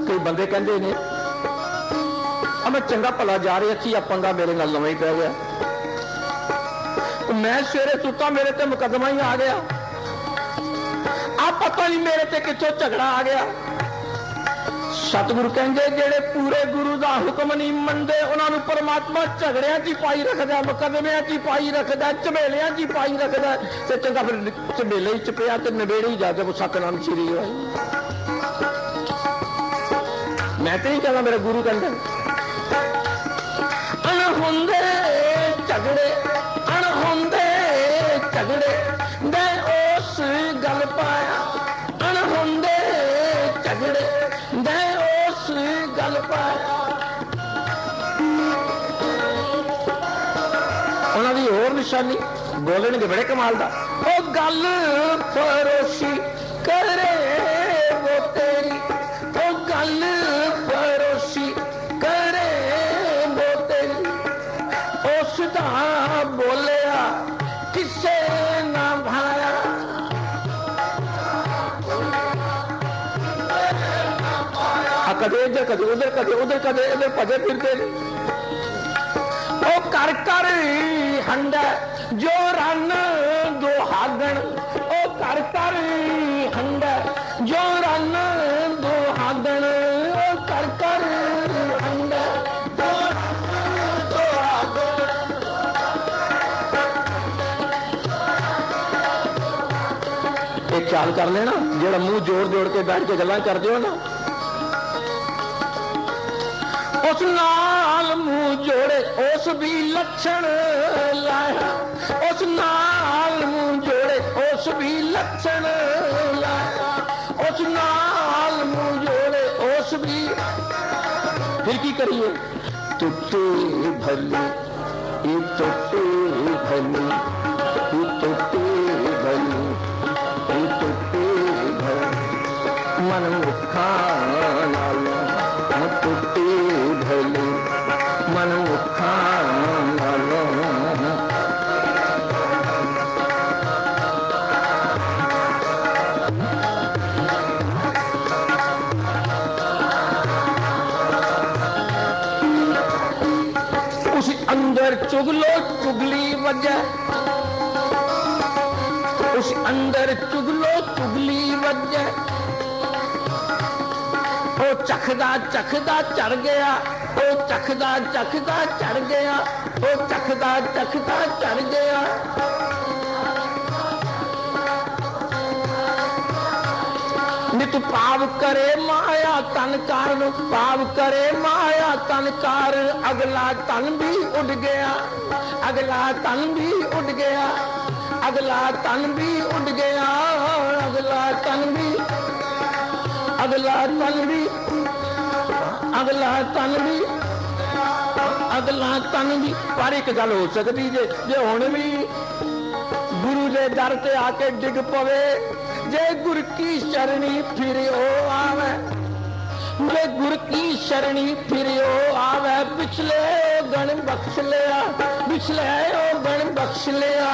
कई बंदे कहते ने मैं चंगा भला जा रहा थी, पंगा मेरे नाल नवां ही पै गया, मैं सवेरे सुता मेरे ते मुकदमा ही आ गया, आप पता नहीं मेरे ते किथों झगड़ा आ गया। सतगुरु कहंदे जेड़े पूरे गुरु दा हुक्म नहीं मनदे उन्होंने परमात्मा झगड़ियां च पाई रखदा, मुकदमियां च पाई रखदा, झमेलियां च पाई रखदा। ते चंगा फिर झमेले च पिया ते नवेड़े ही जाके वो सतनाम श्री होए। मैं तो नहीं कहना, मेरा गुरु कहंदा अणहोंदे झगड़े, अणहोंदे झगड़े गए उस गल पाया, अणहोंदे झगड़े गए उस गल पाया। उन्हां दी होर निशानी बोलणगे बड़े कमाल दा, ओ गल फरोशी करे वो तेरी, ओ गल फरोशी करे वो तेरी। उसदा बोलिया किसे ना भाया, कदे इधर कदे उधर, कदे उधर कदे इधर भजे फिरते। ओ कर कर हंडा जो रन दो हागण, ओ कर कर हंडा जो रन दो हागण, ओ कर कर हंडा जो रन दो हागण। एक ख्याल कर लेना, जेड़ा मुंह जोड़ जोड़ के बैठ के गल्लां करदे हो ना, उस नाल मुंह जोड़े उस भी लक्षण लाया, उस नाल मुंह जोड़े उस भी लक्षण लाया, उस नाल मुंह जोड़े उस भी। फिर की करिए, टूटे भले ये टूटे भले, ये टूटे भले, ये टूटे भले मन मुखा नालो, टूटे भले मन मुखा नालो। उस अंदर चुगलो चुगली वजह, उस अंदर चुगलो चुगली वजह। ओ चखदा चखदा चढ़ गया, ओ चखदा चखदा चढ़ गया, ओ चखदा चखदा चढ़ गया। नित पाव करे माया तन कारण, पाव करे माया तन कारण। अगला तन भी उड़ गया, अगला तन भी उड़ गया, अगला तन भी उड़ गया, अगला तन भी, अगला तन भी, अगला तन भी, अगला तन भी। पर एक गल हो सकती जे हुण भी गुरु के दर से आके डिग पवे, जे गुर की शरणी फिर आवे, जे गुर की शरणी फिर आवे। पिछले गण बख्श लिया, पिछले गण बख्श लिया,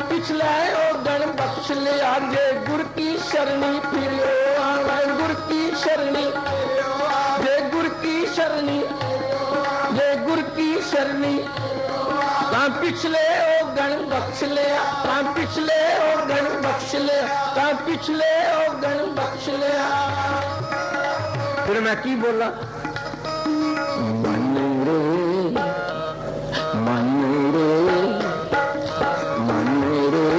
पिछले गण बख्श लिया। जे गुर की शरणी फिर आवे, गुर की शरणी, जे गुर की शरणी, जे गुर की शरणी। पिछले गण बख्श लिया, पिछले गण बख्श लिया, पिछले गण बख्श लिया। फिर मैं की बोला, मन रे मन रे मन रे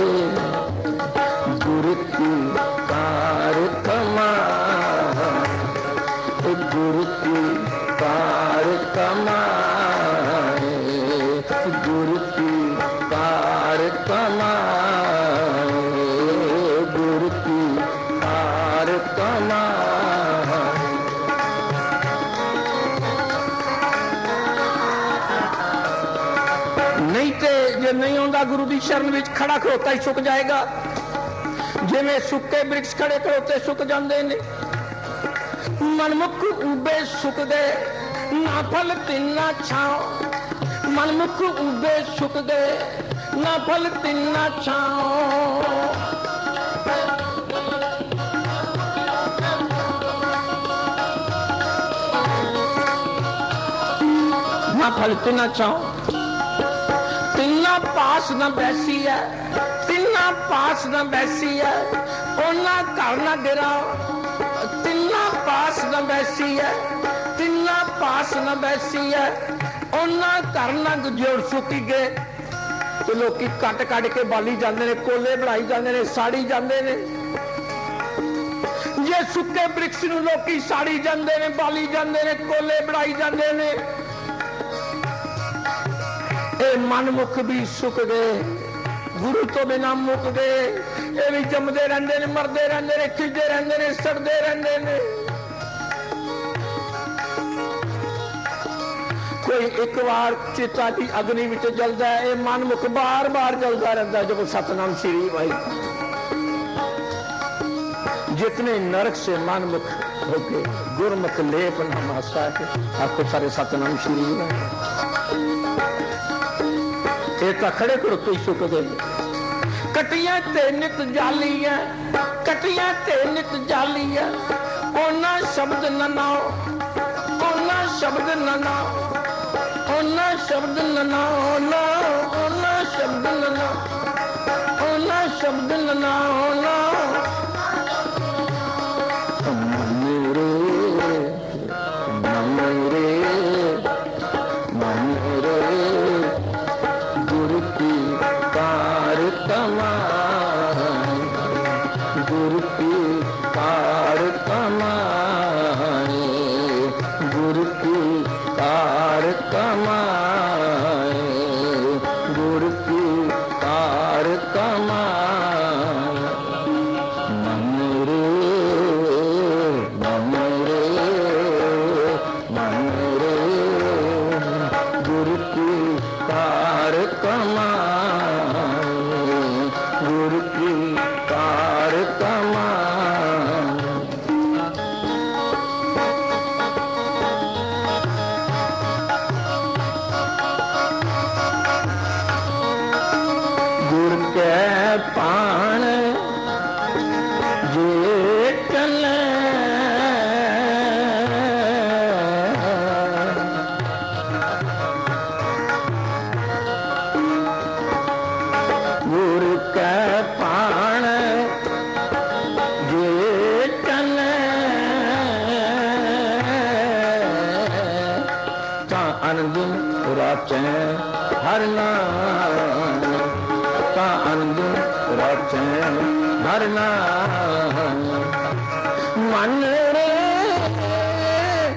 गुरु की कार कमा, गुरु की कार कमा। नहीं तो जे नहीं आता गुरु की शरण में खड़ा खड़ोता ही सुक जाएगा। जिवें सुके वृक्ष खड़े खड़ोते सुक जाते हैं। मनमुख उबे सुक गए ना फल तिन्ना छाओ। मनमुख उबे सुक गए ना फल तिन्ना छाओ। ना फल तिन्ना छाओ। तिन्ना पास न बैसी है, तिन्ना पास न बैसी है, ओना घर न गिराओ। तिन्ना पास न बैसी है, तिन्ना पास न बैसी है, ओना घर न जोड़ सुकी गए। तो लोग कट कट के बाली जाते हैं, कोले बनाई जाते हैं, साड़ी जाते हैं। जे सुके वृक्ष नूं लोग साड़ी जाते हैं, बाली जाते हैं, कोले बनाई जाते हैं। ये मनमुख भी सुक गए, गुरु तो बिना मुक गए। ये भी जमते रहते हैं, मरते रहते हैं, खिजते रहते हैं, सड़ते रहते हैं। कोई एक बार चिता की अग्नि में जलता है, ये मनमुख बार बार जलता रहता है। जब सतनाम श्री भाई जितने नरक से मनमुख होके गुरमुख लेप नमासा है। आपको सारे सतनाम श्री भाई खड़े खड़ोते सुक गए। कटिया ते नित जाली है, कटिया ते नित जाली है, ओना शब्द न नाओ, ओना शब्द न नाओ, ओना शब्द न नाओ, ओना शब्द न नाओ, ओना शब्द न नाओ। हर नाम ता आनंद राचे हर नाम। मन रे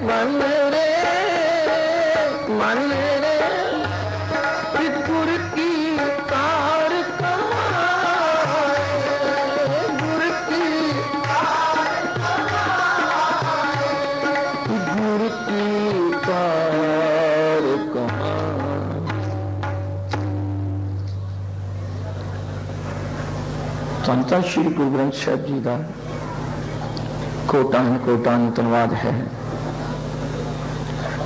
मन रे मन रे गुर की कार कमाए, गुर की कार कमाए, गुर की कार कमाए। संता श्री गुरु ग्रंथ साहिब जी का कोटान कोटान धन्यवाद है।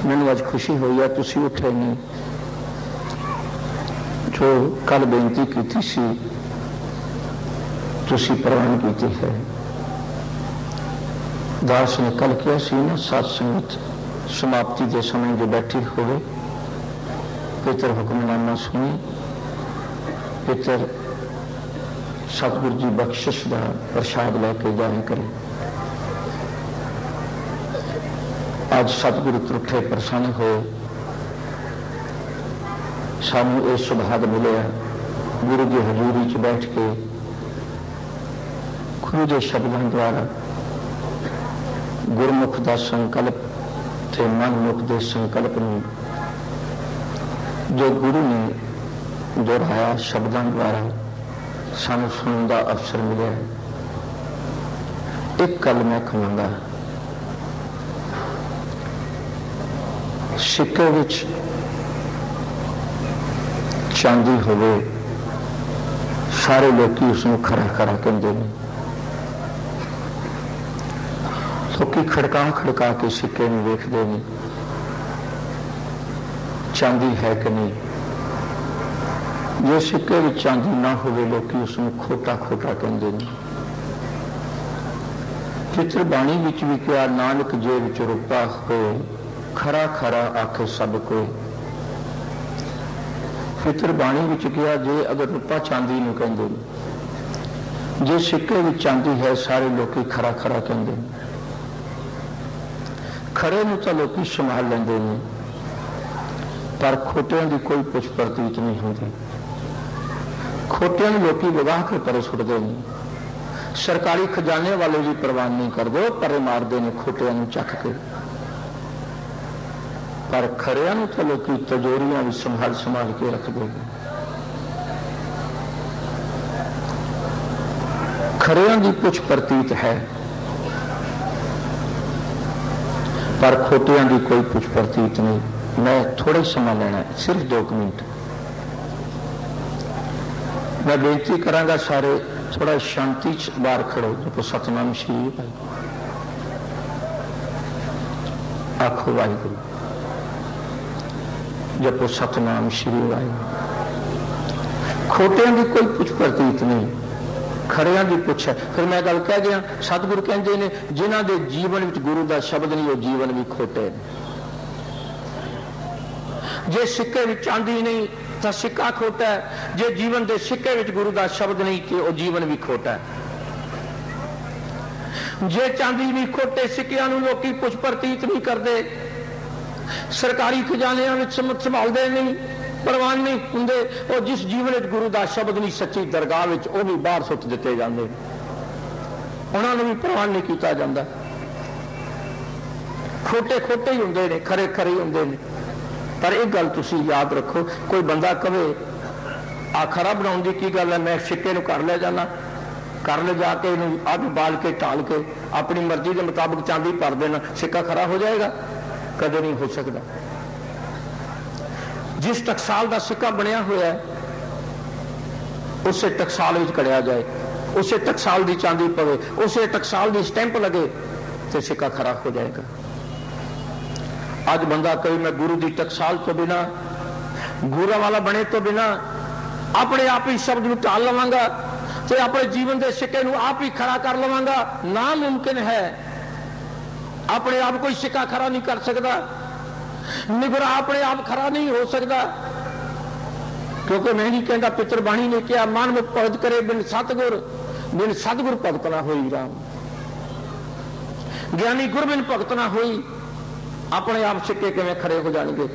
मैंने अज खुशी हुई है तुसी उठे नहीं। जो कल बेनती की सी तुसी प्रवान की है। दास ने कल किया सी ना सत्संगत समाप्ति के समय जो बैठी होवे पितर हुक्मनामा सुनी, पितर सतगुरु जी बख्शिश का प्रसाद लैके जाया करें। आज सतगुरु त्रुठे प्रसन्न हो सानू ये सुभाग मिले गुरु की हजूरी च बैठ के गुरु के शब्दों द्वारा गुरमुख का संकल्प ते मनमुख के संकल्प में जो गुरु ने दोहराया शब्दों द्वारा सानू सुनने का अवसर मिले। एक गल मैं कहूँगा, सिक्के विच चांदी होवे सारे लोग उसनूं खरा खरा कहते हैं। लोग खड़का खड़का के सिक्के में वेखते हैं चांदी है कि नहीं। जो सिक्के में चांदी ना होवे लोग उसनूं खोटा खोटा कहते हैं। चित्र बाणी विच भी कहा नानक जे विच रुपा हो खरा खरा आखे सब को। फितर बाणी विच कहा जे अगर रुपा चांदी नूं कहंदे जे सिक्के विच चांदी है सारे लोग खरा खरा कहंदे। खरे नूं तां लोग संभाल लैंदे ने पर खोटियां दी कोई पुछ प्रतीत नहीं होती। खोटियां नूं लोग विवाह के परे सुटदे हैं। सरकारी खजाने वाले भी परवाह नहीं करते, परे मारते हैं खोटियां नूं चक के। पर खरियां नूं तां लोग तिजोरियां भी संभाल संभाल के रखते हैं। खरियां दी पुछ प्रतीत है पर खोटियां दी कोई पुछ प्रतीत नहीं। मैं थोड़ा समय लेना है, सिर्फ 2 मिनट। मैं बेनती करांगा सारे थोड़ा शांति बाहर खड़ो। जब सतनाम श्री भाई आखो वाहिगुरू, जब सतनाम श्री वाहिगुरू। खोटियां की कोई पुछ प्रतीत नहीं, खड़ियां की पुछ है। फिर मैं गल कह गया सतगुरु कहते हैं जिन्हां दे जीवन में गुरु का शब्द नहीं वो जीवन भी खोटे। जे सिक्के में चांदी नहीं तो सिक्का खोटा है। जे जीवन के सिक्के में गुरु का शब्द नहीं तो वो जीवन भी खोटा है। जे चांदी नहीं खोटे सिक्कियां नूं लोकी पुछ प्रतीत नहीं करते। सरकारी खजानियां में संभालते नहीं, परवान नहीं होंगे। और जिस जीवन में गुरु का शब्द नहीं सच्ची दरगाह में वो भी बाहर सुट दिते जाते, उन्होंने भी परवान नहीं किया जाता। खोटे खोटे ही होंगे ने, खरे खरे ही होंगे ने। पर एक गल तुसी याद रखो, कोई बंदा कहे आ खरा बनाने की की गल है, मैं सिक्के नूं कर ले जाना, कर ले जाके अग बाल के टाल के अपनी मर्जी के मुताबिक चांदी भर देना, सिक्का खरा हो जाएगा? कदे नहीं हो सकता। जिस टकसाल का सिक्का बनया हुआ है उसे टकसाल में कड़िया जाए, उसे टकसाल की चांदी पवे, उसे टकसाल की स्टैंप लगे तो सिक्का खरा हो जाएगा। आज बंदा कहे मैं गुरु की टकसाल तो बिना, गुरु वाला बने तो बिना अपने आप ही शब्द को टाल लवांगा तो अपने जीवन के सिक्के को आप ही खड़ा कर लवांगा, नामुमकिन है। अपने आप कोई सिक्का खरा नहीं कर सकता, निगरा अपने आप खरा नहीं हो सकता। क्योंकि मैं नहीं कहता, पितर बाणी ने कहा मन मुख भगत करे बिन सतगुर भगत ना होई राम। ज्ञानी गुर बिन भगत ना होई। अपने आप सिक्के किवें खड़े हो जाएंगे?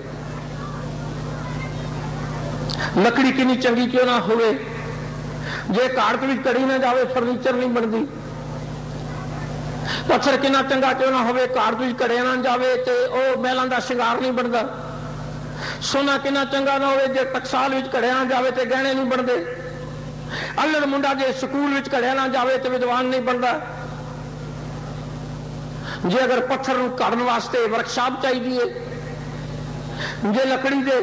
लकड़ी कितनी चंगी क्यों ना होवे, जे कारक भी कड़ी ना जावे फर्नीचर नहीं बनती। पत्थर कितना चंगा क्यों ना होवे, कारक भी कड़िया ना जावे तो वह महलों का श्रृंगार नहीं बनता। सोना कितना चंगा ना होवे, जे टकसाल में कड़िया ना जावे तो गहने नहीं बनते। अल्लड़ मुंडा जे स्कूल में कड़िया ना जावे तो विद्वान नहीं बनता। जे अगर पत्थर काटने वास्ते वर्कशॉप चाहिए, जे लकड़ी के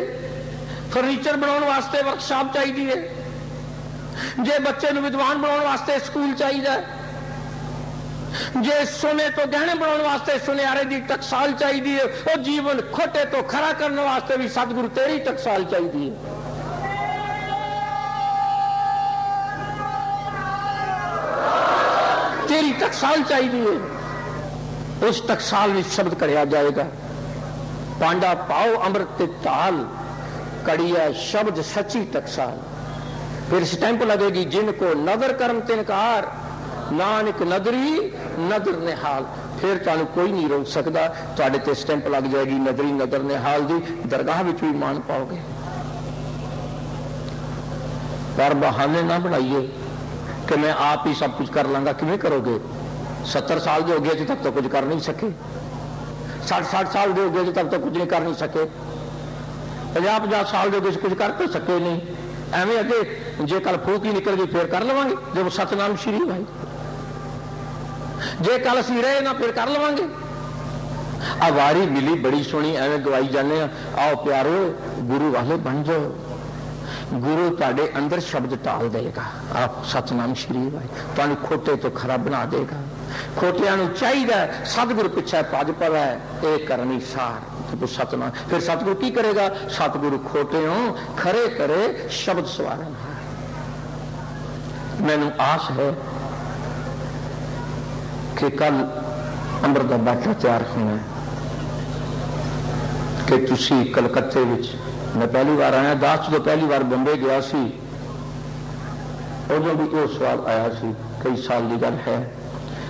फर्नीचर बनाने वास्ते वर्कशॉप चाहिए, जे बच्चे विद्वान बनाने वास्ते स्कूल चाहिए, जे सोने तो गहने बनाने वास्ते सुनियारे की टकसाल चाहिए, और जीवन खोटे तो खरा करने वास्ते भी सतगुरु तेरी टकसाल चाहिए। तेरी टकसाल चाहिए। उस टकसाल में शब्द करिया जाएगा, पांडा पाओ अमृत ताल कड़िया शब्द सच्ची टकसाल। फिर स्टैंप लगेगी जिनको नदर कर्म तिनकार, नानक नदरी नदर निहाल। फिर तुहानू कोई नहीं रोक सकता, तुहाडे ते स्टैंप लग जाएगी नदरी नदर निहाल दी। दरगाह विच भी मान पाओगे। पर बहाने ना बनाइए कि मैं आप ही सब कुछ कर लांगा। किवें करोगे? 70 साल के हो गए तब तो कुछ कर नहीं सके, 60 साल के हो गए तब तो कुछ नहीं कर नहीं सके, 50 साल के हो गए कुछ कर तो सके नहीं। एवं अगे जे कल फूक ही निकल गई फिर कर लवांगे, जब सतनाम श्री भाई। जे कल असीं रहे ना फिर कर लवांगे। आवारी मिली बड़ी सोहनी, एवं गवाई जाने आओ प्यारो गुरु वाले बन जाओ। गुरु तुहाडे अंदर शब्द टाल देगा। आप सतनाम श्री वाहिगुरू तुहानू खोटे तो खरा बना देगा। खोटियां नू चाहिदा सतगुरु पिछे भज पवे ये करनी सार तो सतनाम। फिर सतगुरु की करेगा? सतगुरु खोटियों खरे करे शब्द सवारन। मैनू आस है कि कल अंबर का बाटा तैयार होना है कि तुसी कलकत्ते विच, मैं पहली बार आया, दास जो पहली बार बंबे गया सी उदों भी वो सवाल आया सी, कई साल की गल है।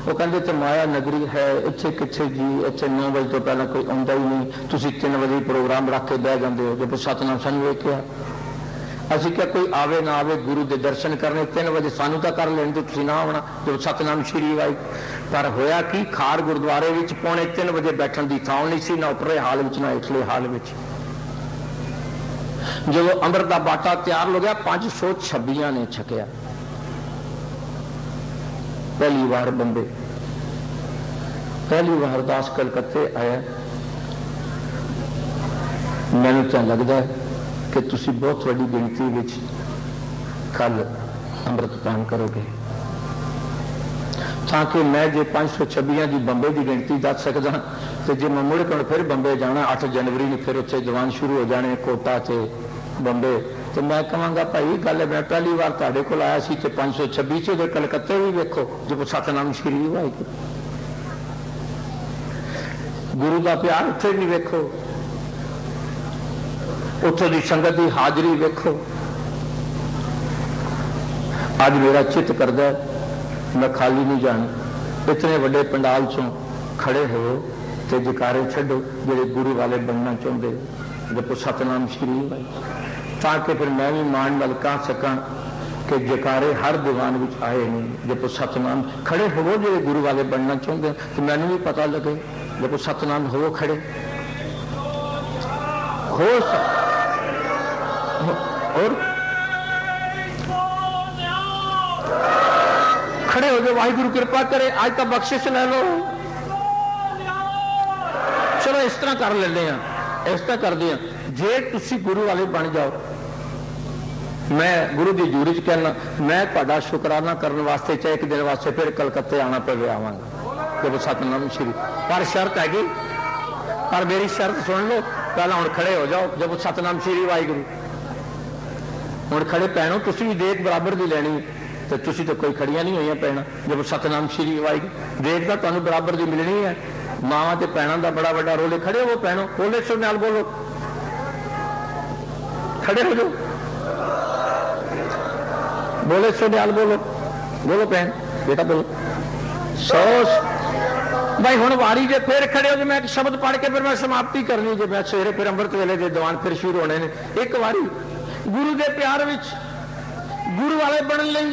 वो कहते तो माया नगरी है, इत्थे कित्थे जी, इत्थे 9 बजे तो पहले कोई आंदा ही नहीं, तुसी 3 बजे प्रोग्राम रख के बह जाते हो। जब सतनाम सानू वेख्या, असीं क्या कोई आवे ना आवे गुरु के दर्शन करने 3 बजे सानू तो कर लेने तो तुसीं ना आना। जब सतनाम श्री वाहिगुरू पर होया कि खार गुरुद्वारे विच 2:45 बजे बैठण की थां नहीं सी, ना उपरे हाल विच ना हेठले हाल विच। जो अमृत का बाटा तैयार हो गया 526 ने छकिया। पहली बार बंबे, पहली बार दास कलकत्ते आया। मैनू तो लगता है कि तुसी बहुत बड़ी गिनती विच कल अमृत पान करोगे, ताकि मैं जो 526 की बंबे की गिनती दस सकदा तो जे मैं मुड़ के फिर बंबे जाना 8 जनवरी में, फिर उत्थे दीवान शुरू हो जाने कोटा से बंबे, तो मैं कहांगा भाई गल मैं पहली बार तुहाडे कोल आया सी ते 526 से कलकत्ते भी वेखो जो सतनाम श्री वाहिगुरू। गुरु का प्यार उत्थे भी वेखो, उत्थे की संगत की हाजरी वेखो। अज मेरा चित करदा मैं खाली नहीं जाना, इतने बड़े पंडाल चों खड़े हो तो जकारे छड्डो जेडे गुरु वाले बनना चाहते, जब सतनाम श्री वाहिगुरू, ताकि फिर मैं भी मान नाल कह सकां कि जकारे हर दीवान विच आए नहीं। जब सतनाम खड़े हो जो गुरु वाले बनना चाहते तो मैनू भी पता लगे, जब सतनाम हो खड़े हो और खड़े हो जाओ। वाहिगुरु कृपा करे आज का बख्शिश ले लो। चलो इस तरह कर लेते हैं, इस तरह करते हैं, जे तुसी गुरु वाले बन जाओ, मैं गुरु की हजूरी च कहना, मैं तुहाडा शुकराना करने वास्ते चाहे एक दिन वास्ते फिर कलकत्ते आना पवे आवांगा जब सतनाम श्री। पर शर्त हैगी, पर मेरी शर्त सुन लो, पहला हुण खड़े हो जाओ जब सतनाम श्री वाहिगुरू। हुण खड़े पैणो, तुसी भी देख बराबर की लैनी, तो तुसी तो कोई खड़ियां नहीं हुई पैना जब सतनाम श्री वाहिगुरू। देख तो तुहानू बराबर की मिलनी है। मावां ते भैणां दा बड़ा बड़ा रोल है, खड़े हो पैणो, बोले सो नाल बोलो, खड़े हो जाओ, बोले सो नाल बोलो, बोलो भैन बेटा बोलो सोस भाई। हुण वारी जे फिर खड़े हो, जो मैं एक शब्द पढ़ के फिर मैं समाप्ति करनी, जो मैं सवेरे फिर अमृत वेले के दीवान फिर शुरू होने ने। एक बारी गुरु के प्यार विच गुरु वाले बनने लई,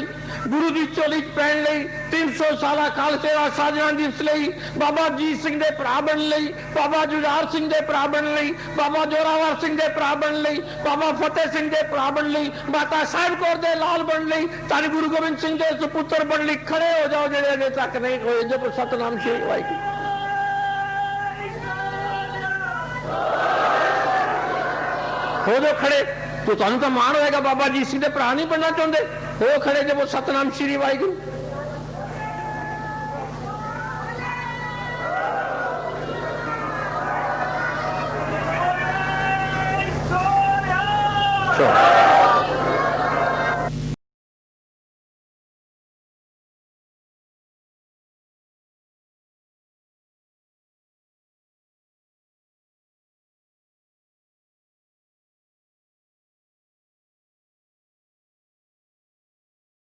गुरु की झोली पैन लई 300 साल काल सेवा साजना दिवस लई, बाबा जीत सिंह के भरा बन लई, बाबा जुझार सिंह के भरा बन लई, बाबा जोरावर सिंह के भरा बन लई, बाबा फतेह सिंह के भरा बन लई, माता साहिब कौर दे लाल बन लई, धन गुरु गोबिंद सिंह के सुपुत्र बन लई। खड़े हो जाओ जेडे अजे तक नहीं होए, जब सतनाम श्री वाहिगुरू। हो जाओ खड़े, तो तुहानू तो मान होएगा, बाबा जीत सिंह के भरा नहीं बनना चाहते, हो खड़े जब सतनाम श्री वाहिगुरू। Sure.